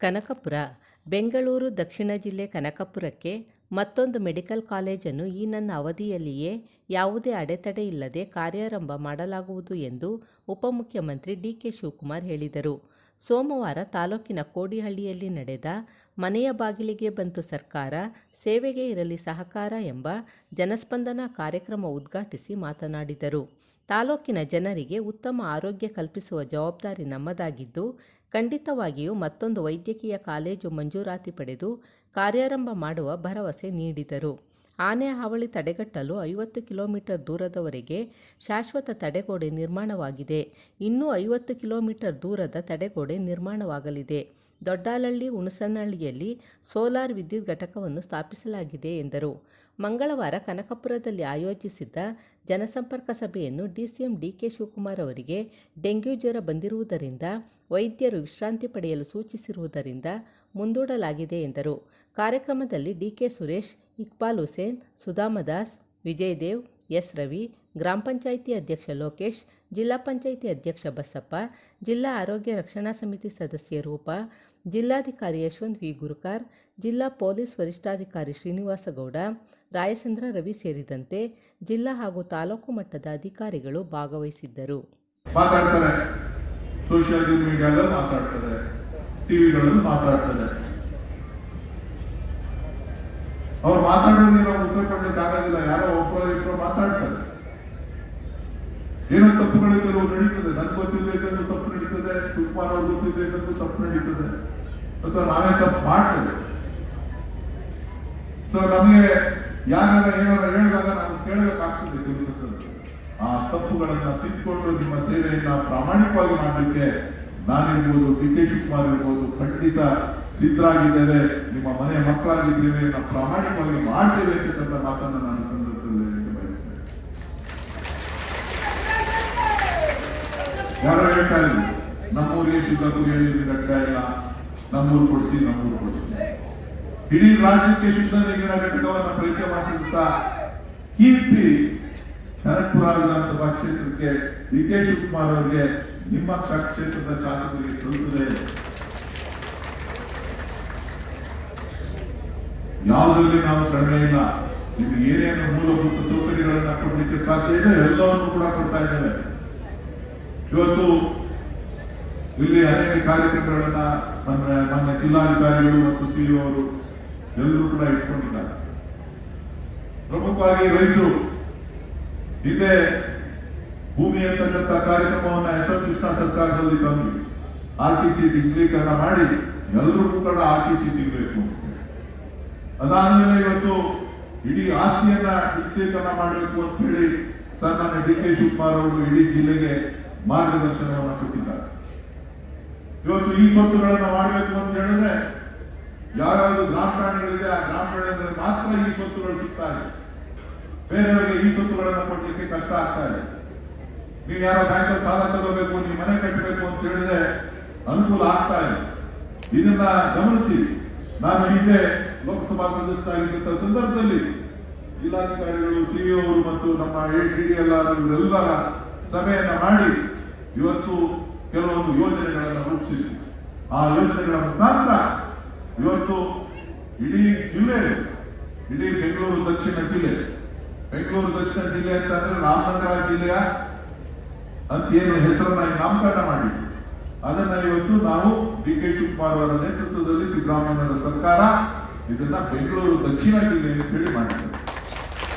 ಕನಕಪುರ ಬೆಂಗಳೂರು ದಕ್ಷಿಣ ಜಿಲ್ಲೆ ಕನಕಪುರಕ್ಕೆ ಮತ್ತೊಂದು ಮೆಡಿಕಲ್ ಕಾಲೇಜನ್ನು ಈ ನನ್ನ ಅವಧಿಯಲ್ಲಿಯೇ ಯಾವುದೇ ಅಡೆತಡೆ ಇಲ್ಲದೆ ಕಾರ್ಯಾರಂಭ ಮಾಡಲಾಗುವುದು ಎಂದು ಉಪಮುಖ್ಯಮಂತ್ರಿ ಡಿ.ಕೆ. ಶಿವಕುಮಾರ್ ಹೇಳಿದರು. ಸೋಮವಾರ ತಾಲೂಕಿನ ಕೋಡಿಹಳ್ಳಿಯಲ್ಲಿ ನಡೆದ ಮನೆಯ ಬಾಗಿಲಿಗೆ ಬಂತು ಸರ್ಕಾರ, ಸೇವೆಗೆ ಇರಲಿ ಸಹಕಾರ ಎಂಬ ಜನಸ್ಪಂದನ ಕಾರ್ಯಕ್ರಮ ಉದ್ಘಾಟಿಸಿ ಮಾತನಾಡಿದರು. ತಾಲೂಕಿನ ಜನರಿಗೆ ಉತ್ತಮ ಆರೋಗ್ಯ ಕಲ್ಪಿಸುವ ಜವಾಬ್ದಾರಿ ನಮ್ಮದಾಗಿದ್ದು, ಖಂಡಿತವಾಗಿಯೂ ಮತ್ತೊಂದು ವೈದ್ಯಕೀಯ ಕಾಲೇಜು ಮಂಜೂರಾತಿ ಪಡೆದು ಕಾರ್ಯಾರಂಭ ಮಾಡುವ ಭರವಸೆ ನೀಡಿದರು. ಆನೆ ಹಾವಳಿ ತಡೆಗಟ್ಟಲು 50 ಕಿಲೋಮೀಟರ್ ದೂರದವರೆಗೆ ಶಾಶ್ವತ ತಡೆಗೋಡೆ ನಿರ್ಮಾಣವಾಗಿದೆ. ಇನ್ನೂ 50 ಕಿಲೋಮೀಟರ್ ದೂರದ ತಡೆಗೋಡೆ ನಿರ್ಮಾಣವಾಗಲಿದೆ. ದೊಡ್ಡಾಲಹಳ್ಳಿ, ಹುಣಸನಹಳ್ಳಿಯಲ್ಲಿ ಸೋಲಾರ್ ವಿದ್ಯುತ್ ಘಟಕವನ್ನು ಸ್ಥಾಪಿಸಲಾಗಿದೆ ಎಂದರು. ಮಂಗಳವಾರ ಕನಕಪುರದಲ್ಲಿ ಆಯೋಜಿಸಿದ್ದ ಜನಸಂಪರ್ಕ ಸಭೆಯನ್ನು ಡಿಸಿಎಂ ಡಿ.ಕೆ. ಶಿವಕುಮಾರ್ ಅವರಿಗೆ ಡೆಂಗ್ಯೂ ಜ್ವರ ಬಂದಿರುವುದರಿಂದ ವೈದ್ಯರು ವಿಶ್ರಾಂತಿ ಪಡೆಯಲು ಸೂಚಿಸಿರುವುದರಿಂದ ಮುಂದೂಡಲಾಗಿದೆ ಎಂದರು. ಕಾರ್ಯಕ್ರಮದಲ್ಲಿ ಡಿ.ಕೆ. ಸುರೇಶ್, ಇಕ್ಬಾಲ್ ಹುಸೇನ್, ಸುಧಾಮದಾಸ್, ವಿಜಯದೇವ್, ಎಸ್. ರವಿ, ಗ್ರಾಮ ಪಂಚಾಯಿತಿ ಅಧ್ಯಕ್ಷ ಲೋಕೇಶ್, ಜಿಲ್ಲಾ ಪಂಚಾಯಿತಿ ಅಧ್ಯಕ್ಷ ಬಸಪ್ಪ, ಜಿಲ್ಲಾ ಆರೋಗ್ಯ ರಕ್ಷಣಾ ಸಮಿತಿ ಸದಸ್ಯ ರೂಪ, ಜಿಲ್ಲಾಧಿಕಾರಿ ಯಶವಂತ್ ವಿ. ಗುರುಕಾರ್, ಜಿಲ್ಲಾ ಪೊಲೀಸ್ ವರಿಷ್ಠಾಧಿಕಾರಿ ಶ್ರೀನಿವಾಸಗೌಡ, ರಾಯಚಂದ್ರ ರವಿ ಸೇರಿದಂತೆ ಜಿಲ್ಲಾ ಹಾಗೂ ತಾಲೂಕು ಮಟ್ಟದ ಅಧಿಕಾರಿಗಳು ಭಾಗವಹಿಸಿದ್ದರು. ಸೋಷಿಯಲ್ ಮೀಡಿಯಾದಲ್ಲಿ ಮಾತಾಡ್ತಾರೆ, ಟಿವಿಗಳಲ್ಲಿ ಮಾತಾಡ್ತಾರೆ. ಅವ್ರು ಮಾತಾಡೋದೇ ನಾವು ಉತ್ತರ ಕೊಡ್ಲಿಕ್ಕೆ ಆಗೋದಿಲ್ಲ. ಯಾರೋ ಒಬ್ಬರು ಮಾತಾಡ್ತಾರೆ. ಏನೋ ತಪ್ಪುಗಳಿದ್ದರೂ ನಡೀತದೆ. ನನ್ಗೆ ಗೊತ್ತಿರ್ಬೇಕಂದ್ರೂ ತಪ್ಪು ನಡೀತದೆ, ಶಿವಕುಮಾರ್ ಅವ್ರು ಗೊತ್ತಿರ್ಬೇಕಂದ್ರೂ ತಪ್ಪು ನಡೀತದೆ, ಅಥವಾ ನಾವೇ ತಪ್ಪು ಮಾಡ್ತೇವೆ. ಸೊ ನಮಗೆ ಯಾರು ಏನಾರ ಹೇಳಿದಾಗ ನಾವು ಕೇಳಬೇಕಾಗ್ತದೆ ಕೆಲಸದಲ್ಲಿ. ಆ ತಪ್ಪುಗಳನ್ನ ತಿದ್ದುಕೊಂಡು ನಿಮ್ಮ ಸೇವೆಯನ್ನ ಪ್ರಾಮಾಣಿಕವಾಗಿ ಮಾಡಲಿಕ್ಕೆ ನಾನಿರ್ಬೋದು, ಡಿ.ಕೆ. ಶಿವಕುಮಾರ್ ಇರ್ಬೋದು, ಖಂಡಿತ ಸಿದ್ಧರಾಗಿದ್ದೇವೆ. ನಿಮ್ಮ ಮನೆ ಮಕ್ಕಳಾಗಿದ್ದೇವೆ, ನಾವು ಪ್ರಾಮಾಣಿಕವಾಗಿ ಮಾಡ್ತೇವೆ ಅಂತಕ್ಕಂಥ ಮಾತನ್ನು ನಾನು ಸಂದರ್ಭದಲ್ಲಿ ಬಯಸ್ತೇನೆ. ಯಾರು ಹೇಳ್ತಾ ಇಲ್ಲ ನಮ್ಮೂರಿಗೆ ಶುದ್ಧಕ್ಕೂ ಹೇಳಿದ್ರೆ ಘಟ್ಟ ಇಲ್ಲ, ನಮ್ಮೂರು ಕೊಡಿಸಿ. ಇಡೀ ರಾಜ್ಯಕ್ಕೆ ಶುದ್ಧ ನೀರಿನ ಘಟಕವನ್ನು ಪರಿಚಯ ಮಾಡಿಸುತ್ತಾ ಕೀರ್ತಿ ಕನಕಪುರ ವಿಧಾನಸಭಾ ಕ್ಷೇತ್ರಕ್ಕೆ ಡಿ.ಕೆ. ಶಿವಕುಮಾರ್ ಅವರಿಗೆ ನಿಮ್ಮ ಕ್ಷೇತ್ರದ ಶಾಸಕರಿಗೆ ಸಲ್ಲುತ್ತದೆ. ಯಾವುದರಲ್ಲಿ ನಾವು ಕಡಿಮೆ ಇಲ್ಲ. ಇದು ಏನೇನು ಮೂಲಭೂತ ಸೌಕರ್ಯಗಳನ್ನ ಕೊಡಲಿಕ್ಕೆ ಸಾಧ್ಯ ಇದೆ ಎಲ್ಲವನ್ನು ಕೂಡ ಕೊಡ್ತಾ ಇದ್ದೇವೆ. ಇವತ್ತು ಇಲ್ಲಿ ಅನೇಕ ಕಾರ್ಯಕ್ರಮಗಳನ್ನ ನಮ್ಮ ಜಿಲ್ಲಾಧಿಕಾರಿಗಳು ಮತ್ತು ಸಿಇಒ ಅವರು ಎಲ್ಲರೂ ಕೂಡ ಇಟ್ಕೊಂಡಿದ್ದಾರೆ. ಪ್ರಮುಖವಾಗಿ ರೈತರು ಹಿಂದೆ ಭೂಮಿ ಅಂತಕ್ಕಂಥ ಕಾರ್ಯಕ್ರಮವನ್ನ ಕೃಷ್ಣ ಸರ್ಕಾರದಲ್ಲಿ ತಂದು RTC ಸಿಗ್ಲೀಕರಣ ಮಾಡಿ ಎಲ್ಲರೂ ಕೂಡ RTC ಸಿಗಬೇಕು. ಅದಾದ್ಮೇಲೆ ಇವತ್ತು ಇಡೀ ಆಸ್ತಿಯನ್ನ ವಿಸ್ತೀರ್ಣ ಮಾಡಬೇಕು ಅಂತ ಹೇಳಿ ಸನ್ಮಾನ್ಯ ಡಿ.ಕೆ. ಶಿವಕುಮಾರ್ ಅವರು ಇಡೀ ಜಿಲ್ಲೆಗೆ ಮಾರ್ಗದರ್ಶನವನ್ನು ಕೊಟ್ಟಿದ್ದಾರೆ. ಇವತ್ತು ಈ ಸ್ವತ್ತುಗಳನ್ನ ಮಾಡಬೇಕು ಅಂತ ಹೇಳಿದ್ರೆ ಯಾವ್ಯಾವುದು ಗ್ರಾಮ ಪ್ರಾಣಿಗಳಿದೆ ಆ ಗ್ರಾಮ ಪ್ರಾಣಿಗಳಿಗೆ ಮಾತ್ರ ಈ ಸ್ವತ್ತುಗಳು ಸಿಗ್ತಾ ಇದೆ. ಬೇರೆಯವರಿಗೆ ಈ ಸ್ವತ್ತುಗಳನ್ನ ಕೊಡ್ಲಿಕ್ಕೆ ಕಷ್ಟ ಆಗ್ತಾ ಇದೆ. ನೀವು ಯಾರೋ ಬ್ಯಾಂಕಲ್ಲಿ ಸಾಲ ತಗೋಬೇಕು, ನೀವು ಮನೆ ಕಟ್ಟಬೇಕು ಅಂತ ಹೇಳಿದ್ರೆ ಅನುಕೂಲ ಆಗ್ತಾ ಇದೆ. ಇದನ್ನ ಗಮನಿಸಿ ನಾನು ಹಿಂದೆ ಲೋಕಸಭಾ ಸದಸ್ಯರಾಗಿದ್ದಂಥ ಸಂದರ್ಭದಲ್ಲಿ ಜಿಲ್ಲಾಧಿಕಾರಿಗಳು, ಸಿಇಒ ಅವರು ಮತ್ತು ನಮ್ಮ ADL ಇವರೆಲ್ಲರ ಸಭೆಯನ್ನ ಮಾಡಿ ಇವತ್ತು ಕೆಲವೊಂದು ಯೋಜನೆಗಳನ್ನು ರೂಪಿಸಿದ್ವಿ. ಆ ಯೋಜನೆಗಳ ಮುಖಾಂತರ ಇವತ್ತು ಇಡೀ ಜಿಲ್ಲೆ, ಇಡೀ ಬೆಂಗಳೂರು ದಕ್ಷಿಣ ಜಿಲ್ಲೆ ಅಂತಂದ್ರೆ ರಾಮನಗರ ಜಿಲ್ಲೆಯ ಅಂತ ಏನು ಹೆಸರನ್ನ ನಾಮಕರಣ ಮಾಡಿ ಅದನ್ನ ಇವತ್ತು ನಾವು ಡಿ.ಕೆ. ಶಿವಕುಮಾರ್ ಅವರ ನೇತೃತ್ವದಲ್ಲಿ ಸಿದ್ದರಾಮಯ್ಯನವರ ಸರ್ಕಾರ ಇದನ್ನ ಬೆಂಗಳೂರು ದಕ್ಷಿಣ ಜಿಲ್ಲೆ ಅಂತ ಹೇಳಿ ಮಾಡಿದೆ.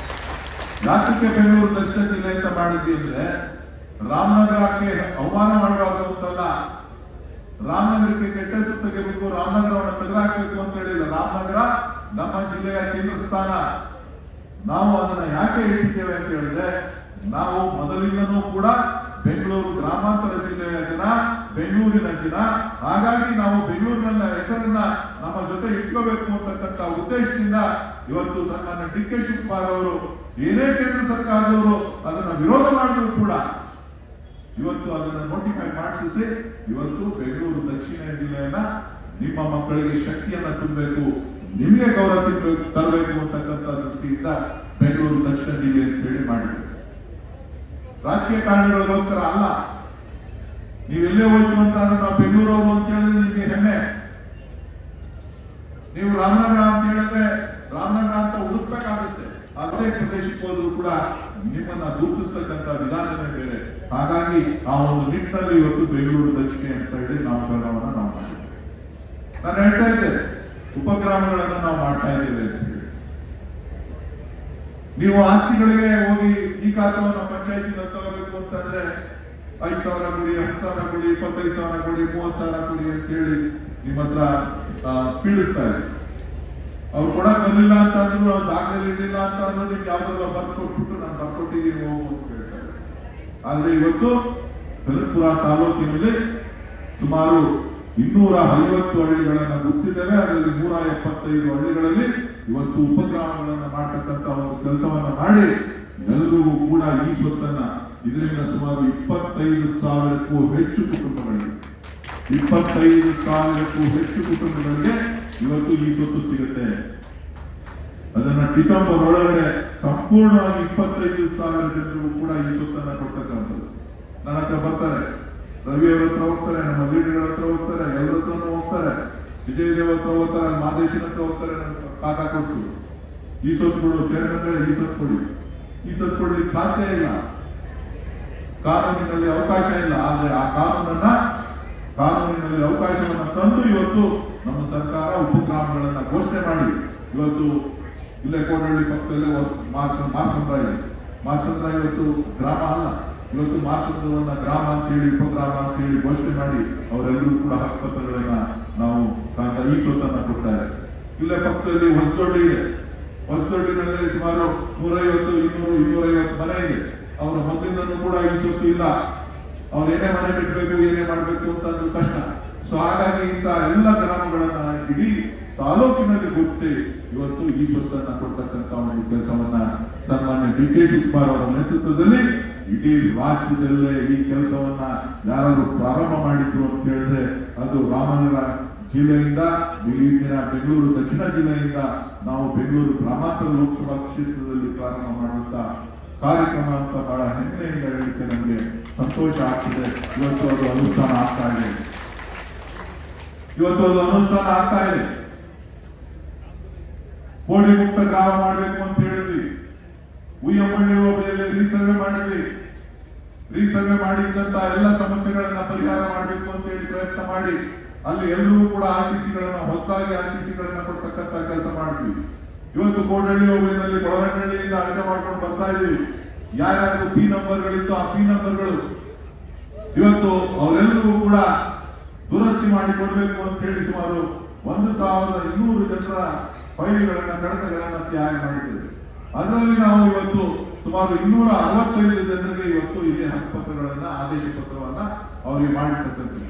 ಯಾಕೆ ಬೆಂಗಳೂರು ದಕ್ಷಿಣ ಜಿಲ್ಲೆ ಅಂತ ಮಾಡಿದ್ವಿ ಅಂದ್ರೆ ರಾಮನಗರಕ್ಕೆ ಅವಮಾನ ಮಾಡುವಂತಲ್ಲ, ರಾಮನಗರಕ್ಕೆ ಕೆಟ್ಟ ಹೆಸರು ತೆಗೆಬೇಕು, ರಾಮನಗರವನ್ನು ತೆಗೆದುಹಾಕಬೇಕು ಅಂತ ಹೇಳಿಲ್ಲ. ರಾಮನಗರ ನಮ್ಮ ಜಿಲ್ಲೆಯ ಕೇಂದ್ರ ಸ್ಥಾನ. ನಾವು ಅದನ್ನ ಯಾಕೆ ಹೇಳ್ತಿದ್ದೇವೆ ಅಂತ ಹೇಳಿದ್ರೆ ನಾವು ಮೊದಲಿಂದನೂ ಕೂಡ ಬೆಂಗಳೂರು ಗ್ರಾಮಾಂತರ ಜಿಲ್ಲೆಯ ಜನ, ಬೆಂಗಳೂರಿನ ಜನ. ಹಾಗಾಗಿ ನಾವು ಬೆಂಗಳೂರಿನ ಹೆಸರನ್ನ ನಮ್ಮ ಜೊತೆ ಇಟ್ಕೋಬೇಕು ಅಂತಕ್ಕಂಥ ಉದ್ದೇಶದಿಂದ ಇವತ್ತು ಸನ್ಮಾನ್ಯ ಡಿ.ಕೆ. ಶಿವಕುಮಾರ್ ಅವರು ಏನೇ ಕೇಂದ್ರ ಸರ್ಕಾರದವರು ಅದನ್ನ ವಿರೋಧ ಮಾಡಿದ್ರು ಕೂಡ ಇವತ್ತು ಅದನ್ನ ನೋಟಿಫೈ ಮಾಡಿಸಿ ಇವತ್ತು ಬೆಂಗಳೂರು ದಕ್ಷಿಣ ಜಿಲ್ಲೆಯನ್ನ ನಿಮ್ಮ ಮಕ್ಕಳಿಗೆ ಶಕ್ತಿಯನ್ನ ತುಂಬಬೇಕು, ನಿಮಗೆ ಗೌರವ ತರಬೇಕು ಅಂತಕ್ಕಂಥ ದೃಷ್ಟಿಯಿಂದ ಬೆಂಗಳೂರು ದಕ್ಷಿಣ ಜಿಲ್ಲೆ ಅಂತ ಹೇಳಿ ಮಾಡಿದ್ರು. ರಾಜಕೀಯ ಕಾರಣಗಳಿಗೋಸ್ಕರ ಅಲ್ಲ. ನೀವೆಲ್ಲೇ ಹೋಯ್ತು ಅಂತ ನಾವು ಬೆಂಗಳೂರವರು ಅಂತ ಹೇಳಿದ್ರೆ ನಿಮಗೆ ಹೆಮ್ಮೆ. ನಿಮ್ಮನ್ನ ಗುರುತಿಸ್ತಕ್ಕಂಥ ವಿಧಾನವೇ ಬೇರೆ. ಹಾಗಾಗಿ ಆ ಒಂದು ನಿಟ್ಟಿನಲ್ಲಿ ಇವತ್ತು ಬೆಂಗಳೂರು ದಕ್ಷಿಣ ಅಂತ ಹೇಳಿ ನಾಮಕರಣವನ್ನು ನಾವು ಮಾಡಿದ್ದೇವೆ. ನಾನು ಹೇಳ್ತಾ ಇದ್ದೇನೆ, ಉಪಗ್ರಾಮಗಳನ್ನ ನಾವು ಮಾಡ್ತಾ ಇದ್ದೇವೆ ಅಂತ ಹೇಳಿ. ನೀವು ಆಸ್ತಿಗಳಿಗೆ ಹೋಗಿ ಈ ಖಾತವನ್ನು ಪಂಚಾಯತಿನ ತಗೋಬೇಕು ಅಂತಂದ್ರೆ 5,000 ಕೊಡಿ, 10,000 ಕೊಡಿ, 25,000 ಕೊಡಿ, 30,000 ಕೊಡಿ ಅಂತ ಹೇಳಿ ನಿಮ್ಮ ಹತ್ರ ಪೀಡಿಸ್ತಾರೆ. ಅವ್ರು ಕೊಡಕ್ ಬರಲಿಲ್ಲ ಅಂತ ಅಂದ್ರು, ಅವ್ರು ದಾಖಲೆ ಇರಲಿಲ್ಲ ಅಂತ ಅಂದ್ರು, ನಿಮ್ಗೆ ಯಾವ್ದಾದ್ರು ಬರ್ಕೊಟ್ಬಿಟ್ಟು ನಾನು ಬರ್ಕೊಟ್ಟಿದ್ದೀನಿ ಹೋಗು ಅಂತ ಹೇಳ್ತಾರೆ. ಆದ್ರೆ ಇವತ್ತು ಕನಕಪುರ ತಾಲೂಕಿನಲ್ಲಿ ಸುಮಾರು 250 ಹಳ್ಳಿಗಳನ್ನ ಗುರುತಿಸಿದ್ದೇವೆ. ಅದರಲ್ಲಿ 175 ಹಳ್ಳಿಗಳಲ್ಲಿ ಇವತ್ತು ಉಪಗ್ರಾಮಗಳನ್ನ ಮಾಡ್ತಕ್ಕಂಥ ಒಂದು ಕೆಲಸವನ್ನ ಮಾಡಿ ಎಲ್ಲರಿಗೂ ಕೂಡ ಈ ಸ್ವತ್ತನ್ನ ಇದರಿಂದ ಸುಮಾರು 25,000ಕ್ಕೂ ಹೆಚ್ಚು ಕುಟುಂಬಗಳಿಗೆ 25,000ಕ್ಕೂ ಹೆಚ್ಚು ಕುಟುಂಬಗಳಿಗೆ ಇವತ್ತು ಈ ಸ್ವತ್ತು ಸಿಗುತ್ತೆ. ಅದನ್ನ ಡಿಸೆಂಬರ್ ಒಳಗಡೆ ಸಂಪೂರ್ಣವಾಗಿ 25,000 ಜನರಿಗೂ ಕೂಡ ಈ ಸ್ವತ್ತನ್ನ ಕೊಡ್ತಕ್ಕಂಥದ್ದು. ನನ್ನ ಹತ್ರ ಬರ್ತಾರೆ, ರವಿ ಅವ್ರ ಹತ್ರ ಹೋಗ್ತಾರೆ, ನಮ್ಮ ಲೀಡರ್ಗಳ ಹತ್ರ ಹೋಗ್ತಾರೆ, ಎಲ್ಲರ ಹತ್ರ ಹೋಗ್ತಾರೆ, ವಿಜಯ್ ದೇವ್ ಹತ್ರ ಹೋಗ್ತಾರೆ, ಮಾದೇಶನ ಹತ್ರ ಹೋಗ್ತಾರೆ. ಖಾತಾ ಕೊಟ್ಟು ಈ ಸ್ವತ್ತು ಕೊಡು, ಚೇರ್ಮನ್ ಈ ಸ್ವತ್ತು ಕೊಡಿ, ಈ ಸ್ವತ್ತು ಕೊಡ್ಲಿಕ್ಕೆ ಸಾಧ್ಯ ಇಲ್ಲ, ಕಾನೂನಿನಲ್ಲಿ ಅವಕಾಶ ಇಲ್ಲ. ಆದ್ರೆ ಆ ಕಾನೂನಿನಲ್ಲಿ ಅವಕಾಶವನ್ನು ತಂದು ಇವತ್ತು ನಮ್ಮ ಸರ್ಕಾರ ಉಪಗ್ರಾಮಗಳನ್ನ ಘೋಷಣೆ ಮಾಡಿ ಇವತ್ತು ಇಲ್ಲೇ ಕೋಡಹಳ್ಳಿ ಪಕ್ಕದಲ್ಲೇ ಮಾಸಂದ್ರ ಇವತ್ತು ಗ್ರಾಮ ಅಲ್ಲ, ಇವತ್ತು ಮಾಸಂದ್ರವನ್ನ ಗ್ರಾಮ ಅಂತ ಹೇಳಿ ಉಪಗ್ರಾಮ ಅಂತ ಹೇಳಿ ಘೋಷಣೆ ಮಾಡಿ ಅವರೆಲ್ಲರೂ ಕೂಡ ಹಕ್ಕುಪತ್ರಗಳನ್ನ ನಾವು ಈ ಸ್ವತ್ತನ್ನ ಕೊಡ್ತಾರೆ. ಇಲ್ಲೇ ಪಕ್ಕದಲ್ಲಿ ಹೊಸದೊಡ್ಡಿನಲ್ಲಿ ಸುಮಾರು 150-250 ಮನೆ ಇದೆ. ಅವರ ಮೊದಲಿಂದಲೂ ಕೂಡ ಈ ಸ್ವತ್ತು ಇಲ್ಲ. ಅವ್ರು ಏನೇ ಮನೆ ಕಟ್ಟಬೇಕು, ಏನೇ ಮಾಡಬೇಕು ಅಂತಂದ್ರೆ ಕಷ್ಟ. ಸೊ ಹಾಗಾಗಿ ಇಂಥ ಎಲ್ಲ ಗ್ರಾಮಗಳನ್ನ ಇಡೀ ತಾಲೂಕಿನಲ್ಲಿ ಗುರುತಿಸಿ ಇವತ್ತು ಈ ಸ್ವತ್ತನ್ನ ಕೊಡ್ತಕ್ಕಂಥ ಒಂದು ಕೆಲಸವನ್ನ ಸನ್ಮಾನ್ಯ ಡಿ.ಕೆ. ಶಿವಕುಮಾರ್ ಅವರ ನೇತೃತ್ವದಲ್ಲಿ ಇಡೀ ರಾಜ್ಯದಲ್ಲೇ ಈ ಕೆಲಸವನ್ನ ಯಾರಾದ್ರೂ ಪ್ರಾರಂಭ ಮಾಡಿದ್ರು ಅಂತ ಹೇಳಿದ್ರೆ ಅದು ರಾಮನಗರ ಜಿಲ್ಲೆಯಿಂದ, ಇಲ್ಲಿನ ಬೆಂಗಳೂರು ದಕ್ಷಿಣ ಜಿಲ್ಲೆಯಿಂದ ನಾವು ಬೆಂಗಳೂರು ಗ್ರಾಮಾಂತರ ಲೋಕಸಭಾ ಕ್ಷೇತ್ರದಲ್ಲಿ ಪ್ರಾರಂಭ ಮಾಡುವಂತ ಕಾರ್ಯಕ್ರಮ ಅಂತ ಬಹಳ ಹೆಮ್ಮೆಯಿಂದ ಹೇಳಲಿಕ್ಕೆ ನಮಗೆ ಸಂತೋಷ ಆಗ್ತದೆ. ಇವತ್ತು ಅದು ಅನುಷ್ಠಾನ ಆಗ್ತಾ ಇದೆ. ಕೋಡಿ ಮುಕ್ತ ಗ್ರಾಮ ಮಾಡಬೇಕು ಅಂತ ಹೇಳಿದ್ವಿ. ಉಯ್ಯಮಳ್ಳಿ ಹೋಬಳಿಯಲ್ಲಿ ರೀಸರ್ವೆ ಮಾಡಿದ್ದಂತ ಎಲ್ಲ ಸಮಸ್ಯೆಗಳನ್ನ ಪರಿಹಾರ ಮಾಡಬೇಕು ಅಂತ ಹೇಳಿ ಪ್ರಯತ್ನ ಮಾಡಿ ಅಲ್ಲಿ ಎಲ್ಲರೂ ಕೂಡ ಹೊಸದಾಗಿ ಆರ್ಟಿಸಿಗಳನ್ನ ಕೊಡ್ತಕ್ಕಂಥ ಕೆಲಸ ಮಾಡಿದ್ವಿ. ಇವತ್ತು ಕೋಡಹಳ್ಳಿ ಹೋಬಳಿನಲ್ಲಿ ಕೊಳಗನಹಳ್ಳಿಯಿಂದ ಅಳತೆ ಮಾಡ್ಕೊಂಡು ಬರ್ತಾ ಇದೀವಿ. ಯಾರ್ಯಾರು ಪಿ ನಂಬರ್ಗಳಿತ್ತು ಆ ಪಿ ನಂಬರ್ಗಳು ಇವತ್ತು ಅವರೆಲ್ಲರಿಗೂ ಕೂಡ ದುರಸ್ತಿ ಮಾಡಿಕೊಡ್ಬೇಕು ಅಂತ ಹೇಳಿ ಸುಮಾರು 1,200 ಜನರ ಫೈಲ್ಗಳನ್ನ ಕಡತಗಳನ್ನ ತಯಾರು ಮಾಡಿದ್ದೇವೆ. ಅದರಲ್ಲಿ ನಾವು ಇವತ್ತು ಸುಮಾರು 265 ಜನರಿಗೆ ಇವತ್ತು ಇಲ್ಲಿ ಹಕ್ಕುಪತ್ರಗಳನ್ನ ಆದೇಶ ಪತ್ರವನ್ನ ಅವರಿಗೆ ಮಾಡಿರ್ತಕ್ಕಂಥದ್ದು.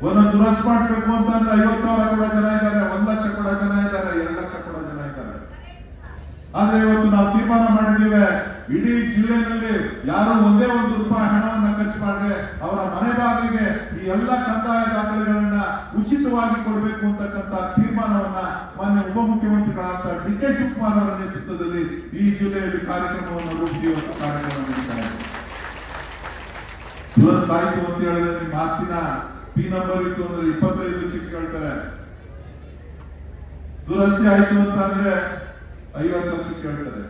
ಒಂದೊಂದು ದುರಸ್ತಿ ಮಾಡಬೇಕು ಅಂತಂದ್ರೆ 50,000 ಕೂಡ ಜನ ಇದ್ದಾರೆ, 1 ಲಕ್ಷ ಕೂಡ ಜನ ಇದ್ದಾರೆ, 2 ಲಕ್ಷ ಕೂಡ ಜನ ಇದ್ದಾರೆ. ಆದ್ರೆ ಇವತ್ತು ನಾವು ತೀರ್ಮಾನ ಮಾಡಿದ್ದೇವೆ, ಇಡೀ ಜಿಲ್ಲೆಯಲ್ಲಿ ಯಾರು ಒಂದೇ ₹1 ಹಣವನ್ನ ಖರ್ಚು ಮಾಡದೆ ಅವರ ಮನೆ ಬಾಗಿಲಿಗೆ ಈ ಎಲ್ಲ ಕಂದಾಯ ದಾಖಲೆಗಳನ್ನ ಉಚಿತವಾಗಿ ಕೊಡಬೇಕು ಅಂತಕ್ಕಂಥ ತೀರ್ಮಾನವನ್ನ ಮಾನ್ಯ ಉಪಮುಖ್ಯಮಂತ್ರಿಗಳಾದ ಡಿ.ಕೆ. ಶಿವಕುಮಾರ್ ಅವರ ನೇತೃತ್ವದಲ್ಲಿ ಈ ಜಿಲ್ಲೆಯಲ್ಲಿ ಕಾರ್ಯಕ್ರಮವನ್ನು ರೂಪಿಸಿ ಕಾರ್ಯಕ್ರಮ ನಡೆಸ್ತಾರೆ. ದುರಸ್ತಿ ಆಯ್ತು ಅಂತ ಹೇಳಿದ್ರೆ ನಿಮ್ಮ ಆಸ್ತಿನ ಪಿ ನಂಬರ್ ಇತ್ತು ಅಂದ್ರೆ 25 ಲಕ್ಷಕ್ಕೆ ಕೇಳ್ತಾರೆ. ದುರಸ್ತಿ ಆಯ್ತು ಅಂತ ಅಂದ್ರೆ 50 ಲಕ್ಷಕ್ಕೆ ಕೇಳ್ತಾರೆ.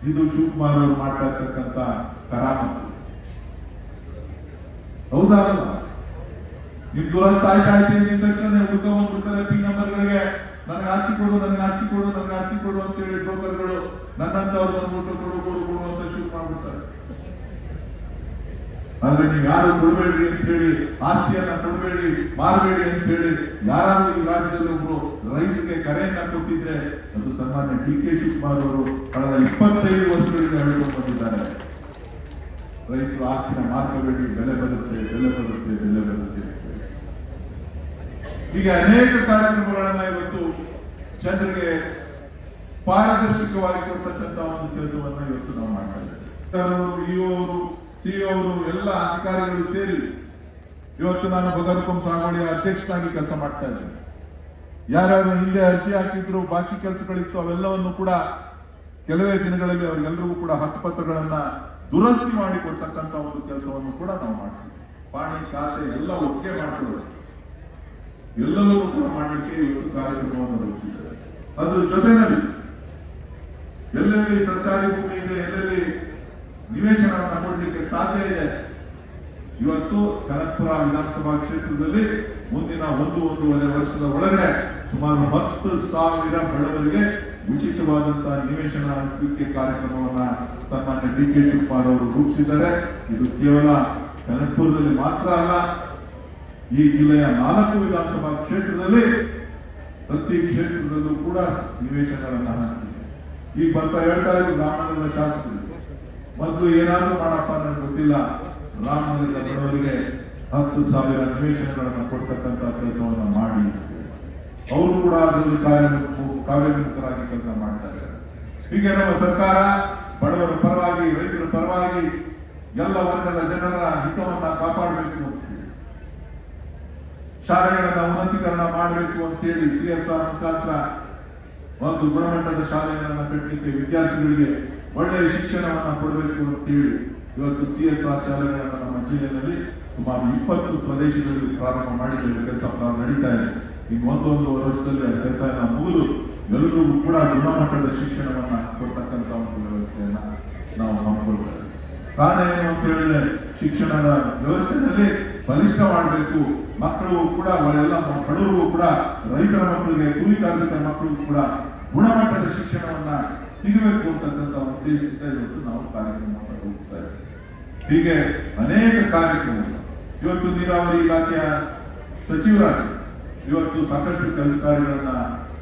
ಇದು ಶಿವಕುಮಾರ್ ಅವರು ಮಾಡ್ತಾ ಇರ್ತಕ್ಕಂಥ ಕರಾಮತ್ತು. ಹೌದಲ್ಲ? ನಿಮ್ ದುರಸ್ತಿ ಆಯ್ತು ತಕ್ಷಣ ಹುಡ್ಕೊಂಡ್ಬಿಡ್ತಾರೆ ಪಿ ನಂಬರ್ಗಳಿಗೆ. ನನಗೆ ಆಸ್ತಿ ಕೊಡು ಅಂತ ಹೇಳಿ ಬ್ರೋಕರ್ಗಳು ನನ್ನಂತವ್ರು ಬಂದ್ಬಿಟ್ಟು ಕೊಡು ಅಂತ ಶೂಟ್ ಮಾಡ್ಬಿಡ್ತಾರೆ. ಆದ್ರೆ ನೀವು ಯಾರು ಕೊಡಬೇಡಿ ಅಂತ ಹೇಳಿ, ಆಸ್ತಿಯನ್ನ ಕೊಡಬೇಡಿ, ಮಾರಬೇಡಿ ಅಂತ ಹೇಳಿ ಯಾರಾದ್ರೂ ಈ ರಾಜ್ಯದಲ್ಲಿ ಒಬ್ರು ರೈತರಿಗೆ ಕರೆಯನ್ನ ಕೊಟ್ಟಿದ್ರೆ ಅದು ಸನ್ಮಾನ್ಯ ಡಿ.ಕೆ. ಶಿವಕುಮಾರ್ ಅವರು ಕಳೆದ 25 ವರ್ಷಗಳಿಂದ ಹೇಳಿಕೊಂಡು ಬಂದಿದ್ದಾರೆ. ರೈತರು ಆಸ್ತಿನ ಮಾರ್ಕಬೇಡಿ, ಬೆಲೆ ಬರುತ್ತೆ. ಹೀಗೆ ಅನೇಕ ಕಾರ್ಯಕ್ರಮಗಳನ್ನ ಇವತ್ತು ಜನರಿಗೆ ಪಾರದರ್ಶಕವಾಗಿ ಕೊಡ್ತಕ್ಕಂಥ ಒಂದು ಕೆಲಸವನ್ನ ಇವತ್ತು ನಾವು ಮಾಡ್ತಾ ಇದ್ದೇವೆ. ಸಿಇಒ ಎಲ್ಲ ಅಧಿಕಾರಿಗಳು ಸೇರಿ ಇವತ್ತು ನಾನು ಬಗರ್ಕಂ ಸಾಗುವಳಿಯ ಅಧ್ಯಕ್ಷನಾಗಿ ಕೆಲಸ ಮಾಡ್ತಾ ಇದ್ದೇನೆ. ಯಾರ್ಯಾರು ಹಿಂದೆ ಅರ್ಜಿ ಹಾಕಿದ್ರು, ಬಾಕಿ ಕೆಲಸಗಳಿತ್ತು, ಅವೆಲ್ಲವನ್ನು ಕೂಡ ಕೆಲವೇ ದಿನಗಳಲ್ಲಿ ಅವರಿಗೆಲ್ಲರಿಗೂ ಕೂಡ ಹಕ್ಕುಪತ್ರಗಳನ್ನ ದುರಸ್ತಿ ಮಾಡಿ ಕೊಡ್ತಕ್ಕಂಥ ಒಂದು ಕೆಲಸವನ್ನು ಕೂಡ ನಾವು ಮಾಡ್ತೀವಿ. ಪಾಣಿ ಖಾತೆ ಎಲ್ಲ ಒಟ್ಟಿಗೆ ಮಾಡ್ಕೊಳ್ಳೋದು, ಎಲ್ಲವೂ ಕೂಡ ಮಾಡಲಿಕ್ಕೆ ಇವತ್ತು ಕಾರ್ಯಕ್ರಮವನ್ನು ರೂಪಿಸಿದ್ದಾರೆ. ಅದ್ರ ಜೊತೆನಲ್ಲಿ ಎಲ್ಲೆಲ್ಲಿ ಸರ್ಕಾರಿ ಭೂಮಿ ಇದೆ, ಎಲ್ಲೆಲ್ಲಿ ನಿವೇಶನವನ್ನು ಕೊಡಲಿಕ್ಕೆ ಸಾಧ್ಯ ಇದೆ. ಇವತ್ತು ಕನಕಪುರ ವಿಧಾನಸಭಾ ಕ್ಷೇತ್ರದಲ್ಲಿ ಮುಂದಿನ 1-1.5 ವರ್ಷದ ಒಳಗಡೆ ಸುಮಾರು 10,000 ಬಡವರಿಗೆ ಉಚಿತವಾದಂತಹ ನಿವೇಶನ ಹಂಚಿಕೆ ಕಾರ್ಯಕ್ರಮವನ್ನ ಸನ್ಮಾನ್ಯ ಡಿ.ಕೆ. ಶಿವಕುಮಾರ್ ಅವರು ರೂಪಿಸಿದ್ದಾರೆ. ಇದು ಕೇವಲ ಕನಕಪುರದಲ್ಲಿ ಮಾತ್ರ ಅಲ್ಲ, ಈ ಜಿಲ್ಲೆಯ 4 ವಿಧಾನಸಭಾ ಕ್ಷೇತ್ರದಲ್ಲಿ ಪ್ರತಿ ಕ್ಷೇತ್ರದಲ್ಲೂ ಕೂಡ ನಿವೇಶನಗಳನ್ನ ಹಂಚಿದೆ. ಈಗ ಬರ್ತಾ ಹೇಳ್ತಾ ಇದ್ರು ರಾಮನಗರದ ಶಾಸಕರು, ಮೊದಲು ಏನಾದ್ರೂ ಮಾಡಪ್ಪ ನನಗೆ ಗೊತ್ತಿಲ್ಲ, ರಾಮನಗರದ ಬಡವರಿಗೆ 10,000 ನಿವೇಶನಗಳನ್ನು ಕೊಡ್ತಕ್ಕಂಥ ಕೆಲಸವನ್ನು ಮಾಡಿ ಅವರು ಕೂಡ ಅದರಲ್ಲಿ ಕಾರ್ಯೋನ್ಮುಖರಾಗಿ ಕೆಲಸ ಮಾಡ್ತಾರೆ. ಹೀಗೆ ನಮ್ಮ ಸರ್ಕಾರ ಬಡವರ ಪರವಾಗಿ, ರೈತರ ಪರವಾಗಿ ಎಲ್ಲ ವರ್ಗದ ಜನರ ಹಿತವನ್ನ ಕಾಪಾಡಬೇಕು ಅಂತ ಹೇಳಿ, ಶಾಲೆಗಳನ್ನ ಉನ್ನತೀಕರಣ ಮಾಡಬೇಕು ಅಂತೇಳಿ CSR ಮುಖಾಂತರ ಒಂದು ಗುಣಮಟ್ಟದ ಶಾಲೆಗಳನ್ನ ಕಟ್ಟಲಿಕ್ಕೆ, ವಿದ್ಯಾರ್ಥಿಗಳಿಗೆ ಒಳ್ಳೆಯ ಶಿಕ್ಷಣವನ್ನ ಕೊಡಬೇಕು ಅಂತೇಳಿ ಇವತ್ತು CSR ಶಾಲೆಗಳನ್ನ ನಮ್ಮ ಜಿಲ್ಲೆಯಲ್ಲಿ ಸುಮಾರು 20 ಪ್ರದೇಶಗಳಲ್ಲಿ ಪ್ರಾರಂಭ ಮಾಡಿದ್ದೇವೆ. ಕೆಲಸ ನಡೀತಾ ಇದೆ. ಇನ್ನು 1-1.5 ವರ್ಷದಲ್ಲಿ ಕೆಲಸ ಮುಗಿದು ಎಲ್ಲರಿಗೂ ಕೂಡ ಗುಣಮಟ್ಟದ ಶಿಕ್ಷಣವನ್ನ ಕೊಡ್ತಕ್ಕಂಥ ಒಂದು ವ್ಯವಸ್ಥೆಯನ್ನ ನಾವು ಮಾಡ್ಕೊಳ್ತೇವೆ. ಕಾರಣ ಏನು ಅಂತ ಹೇಳಿದ್ರೆ, ಶಿಕ್ಷಣದ ವ್ಯವಸ್ಥೆಯಲ್ಲಿ ಬಲಿಷ್ಠ ಮಾಡಬೇಕು. ಮಕ್ಕಳು ಕೂಡ ಅವರೆಲ್ಲ ಬಡವರಿಗೂ ಕೂಡ, ರೈತರ ಮಕ್ಕಳಿಗೆ, ಕೂಲಿ ಕಾರ್ಮಿಕರ ಮಕ್ಕಳಿಗೂ ಕೂಡ ಗುಣಮಟ್ಟದ ಶಿಕ್ಷಣವನ್ನ ಸಿಗಬೇಕು ಅಂತಕ್ಕಂಥ ಉದ್ದೇಶದಿಂದ ಇವತ್ತು ನಾವು ಕಾರ್ಯಕ್ರಮವನ್ನು ರೂಪಿಸ್ತಾ ಇದ್ದೇವೆ. ಹೀಗೆ ಅನೇಕ ಕಾರ್ಯಕ್ರಮಗಳು. ಇವತ್ತು ನೀರಾವರಿ ಇಲಾಖೆಯ ಸಚಿವರಾಗಿ ಇವತ್ತು ಸಾಕಷ್ಟು ಕೆಲಸ ಕಾರ್ಯಗಳನ್ನ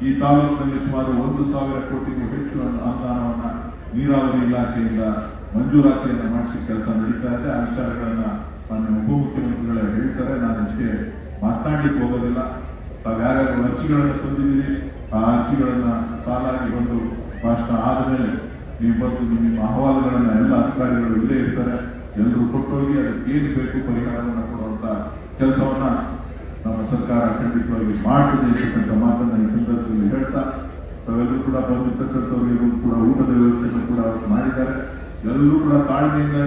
ಈ ತಾಲೂಕಿನಲ್ಲಿ ಸುಮಾರು 1,000 ಕೋಟಿಗೂ ಹೆಚ್ಚು ಅನುದಾನವನ್ನ ನೀರಾವರಿ ಇಲಾಖೆಯಿಂದ ಮಂಜೂರಾತಿಯನ್ನ ಮಾಡಿಸಿ ಕೆಲಸ ನಡೀತಾ ಇದೆ. ಆ ವಿಚಾರಗಳನ್ನ ಮಾನ್ಯ ಉಪಮುಖ್ಯಮಂತ್ರಿಗಳೇ ಹೇಳ್ತಾರೆ, ನಾನು ಅಷ್ಟೇ ಮಾತನಾಡ್ಲಿಕ್ಕೆ ಹೋಗೋದಿಲ್ಲ. ತಾವು ಯಾರ್ಯಾರು ಅರ್ಜಿಗಳನ್ನು ತಂದಿದ್ದೀರಿ, ಆ ಅರ್ಜಿಗಳನ್ನ ಸಾಲಾಗಿ ಒಂದು ಭಾಷಣ ಆದಮೇಲೆ ನೀವು ಬಂದು ನಿಮ್ಮ ಅಹವಾಲುಗಳನ್ನ ಎಲ್ಲ ಅಧಿಕಾರಿಗಳು ಇಲ್ಲೇ ಇರ್ತಾರೆ, ಎಲ್ಲರೂ ಕೊಟ್ಟೋಗಿ ಅದಕ್ಕೆ ಏನು ಬೇಕು ಪರಿಹಾರವನ್ನು ಕೊಡುವಂತ ಕೆಲಸವನ್ನ ನಮ್ಮ ಸರ್ಕಾರ ಖಂಡಿತವಾಗಿ ಮಾಡ್ತದೆ ಅಂತಕ್ಕಂಥ ಮಾತನ್ನ ಈ ಸಂದರ್ಭದಲ್ಲಿ ಹೇಳ್ತಾ, ತಾವೆಲ್ಲರೂ ಕೂಡ ಬಂದಿರ್ತಕ್ಕಂಥವ್ರಿಗೂ ಕೂಡ ಊಟದ ವ್ಯವಸ್ಥೆಯನ್ನು ಕೂಡ ಮಾಡಿದ್ದಾರೆ. ಎಲ್ಲರೂ ಕೂಡ ತಾಳ್ಮೆಯಿಂದ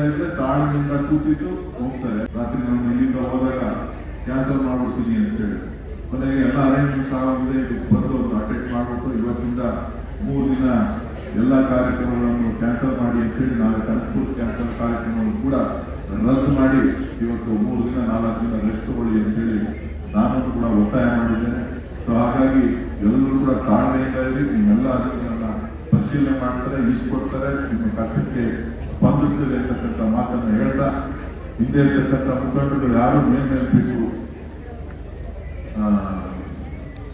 ಇದ್ರೆ ತಾಳ್ಮೆಯಿಂದ ಕೂತಿದ್ದು ಹೋಗ್ತಾರೆ. ರಾತ್ರಿ ನಾವು ಇಲ್ಲಿಂದ ಹೋದಾಗ ಕ್ಯಾನ್ಸಲ್ ಮಾಡ್ಬಿಡ್ತೀನಿ ಅಂತ ಹೇಳಿ ಕೊನೆಗೆ ಎಲ್ಲ ಅರೇಂಜ್ಮೆಂಟ್ಸ್ ಆಗಿದೆ, ಬಂದು ಒಂದು ಅಟೆಂಡ್ ಮಾಡ್ಬಿಟ್ಟು ಇವತ್ತಿಂದ 3 ದಿನ ಎಲ್ಲ ಕಾರ್ಯಕ್ರಮಗಳನ್ನು ಕ್ಯಾನ್ಸಲ್ ಮಾಡಿ ಅಂತ ಹೇಳಿ, ನಾಳೆ ಕನಕಪುರ ಕ್ಯಾನ್ಸಲ್ ಕಾರ್ಯಕ್ರಮವನ್ನು ಕೂಡ ರದ್ದು ಮಾಡಿ ಇವತ್ತು 3 ದಿನ 4 ದಿನ ರೆಸ್ಟ್ ತಗೊಳ್ಳಿ ಅಂತ ಹೇಳಿ ನಾನು ಕೂಡ ಒತ್ತಾಯ ಮಾಡಿದ್ದೇನೆ. ಸೊ ಹಾಗಾಗಿ ಎಲ್ಲರೂ ಕೂಡ ತಾಳ್ಮೆಯಿಂದ ಇರಿ. ನಿಮ್ಮೆಲ್ಲ ಅರ್ಜಿಗಳನ್ನ ಪರಿಶೀಲನೆ ಮಾಡ್ತಾರೆ, ಈಸ್ಕೊಡ್ತಾರೆ, ನಿಮ್ಮ ಕಷ್ಟಕ್ಕೆ ಸ್ಪಂದಿಸ್ತದೆ ಅಂತಕ್ಕಂಥ ಮಾತನ್ನ ಹೇಳ್ತಾ, ಹಿಂದೆ ಇರ್ತಕ್ಕಂಥ ಮುಖಂಡರು ಯಾರು ಮೇಲ್ಮೇಲ್ಬೇಕು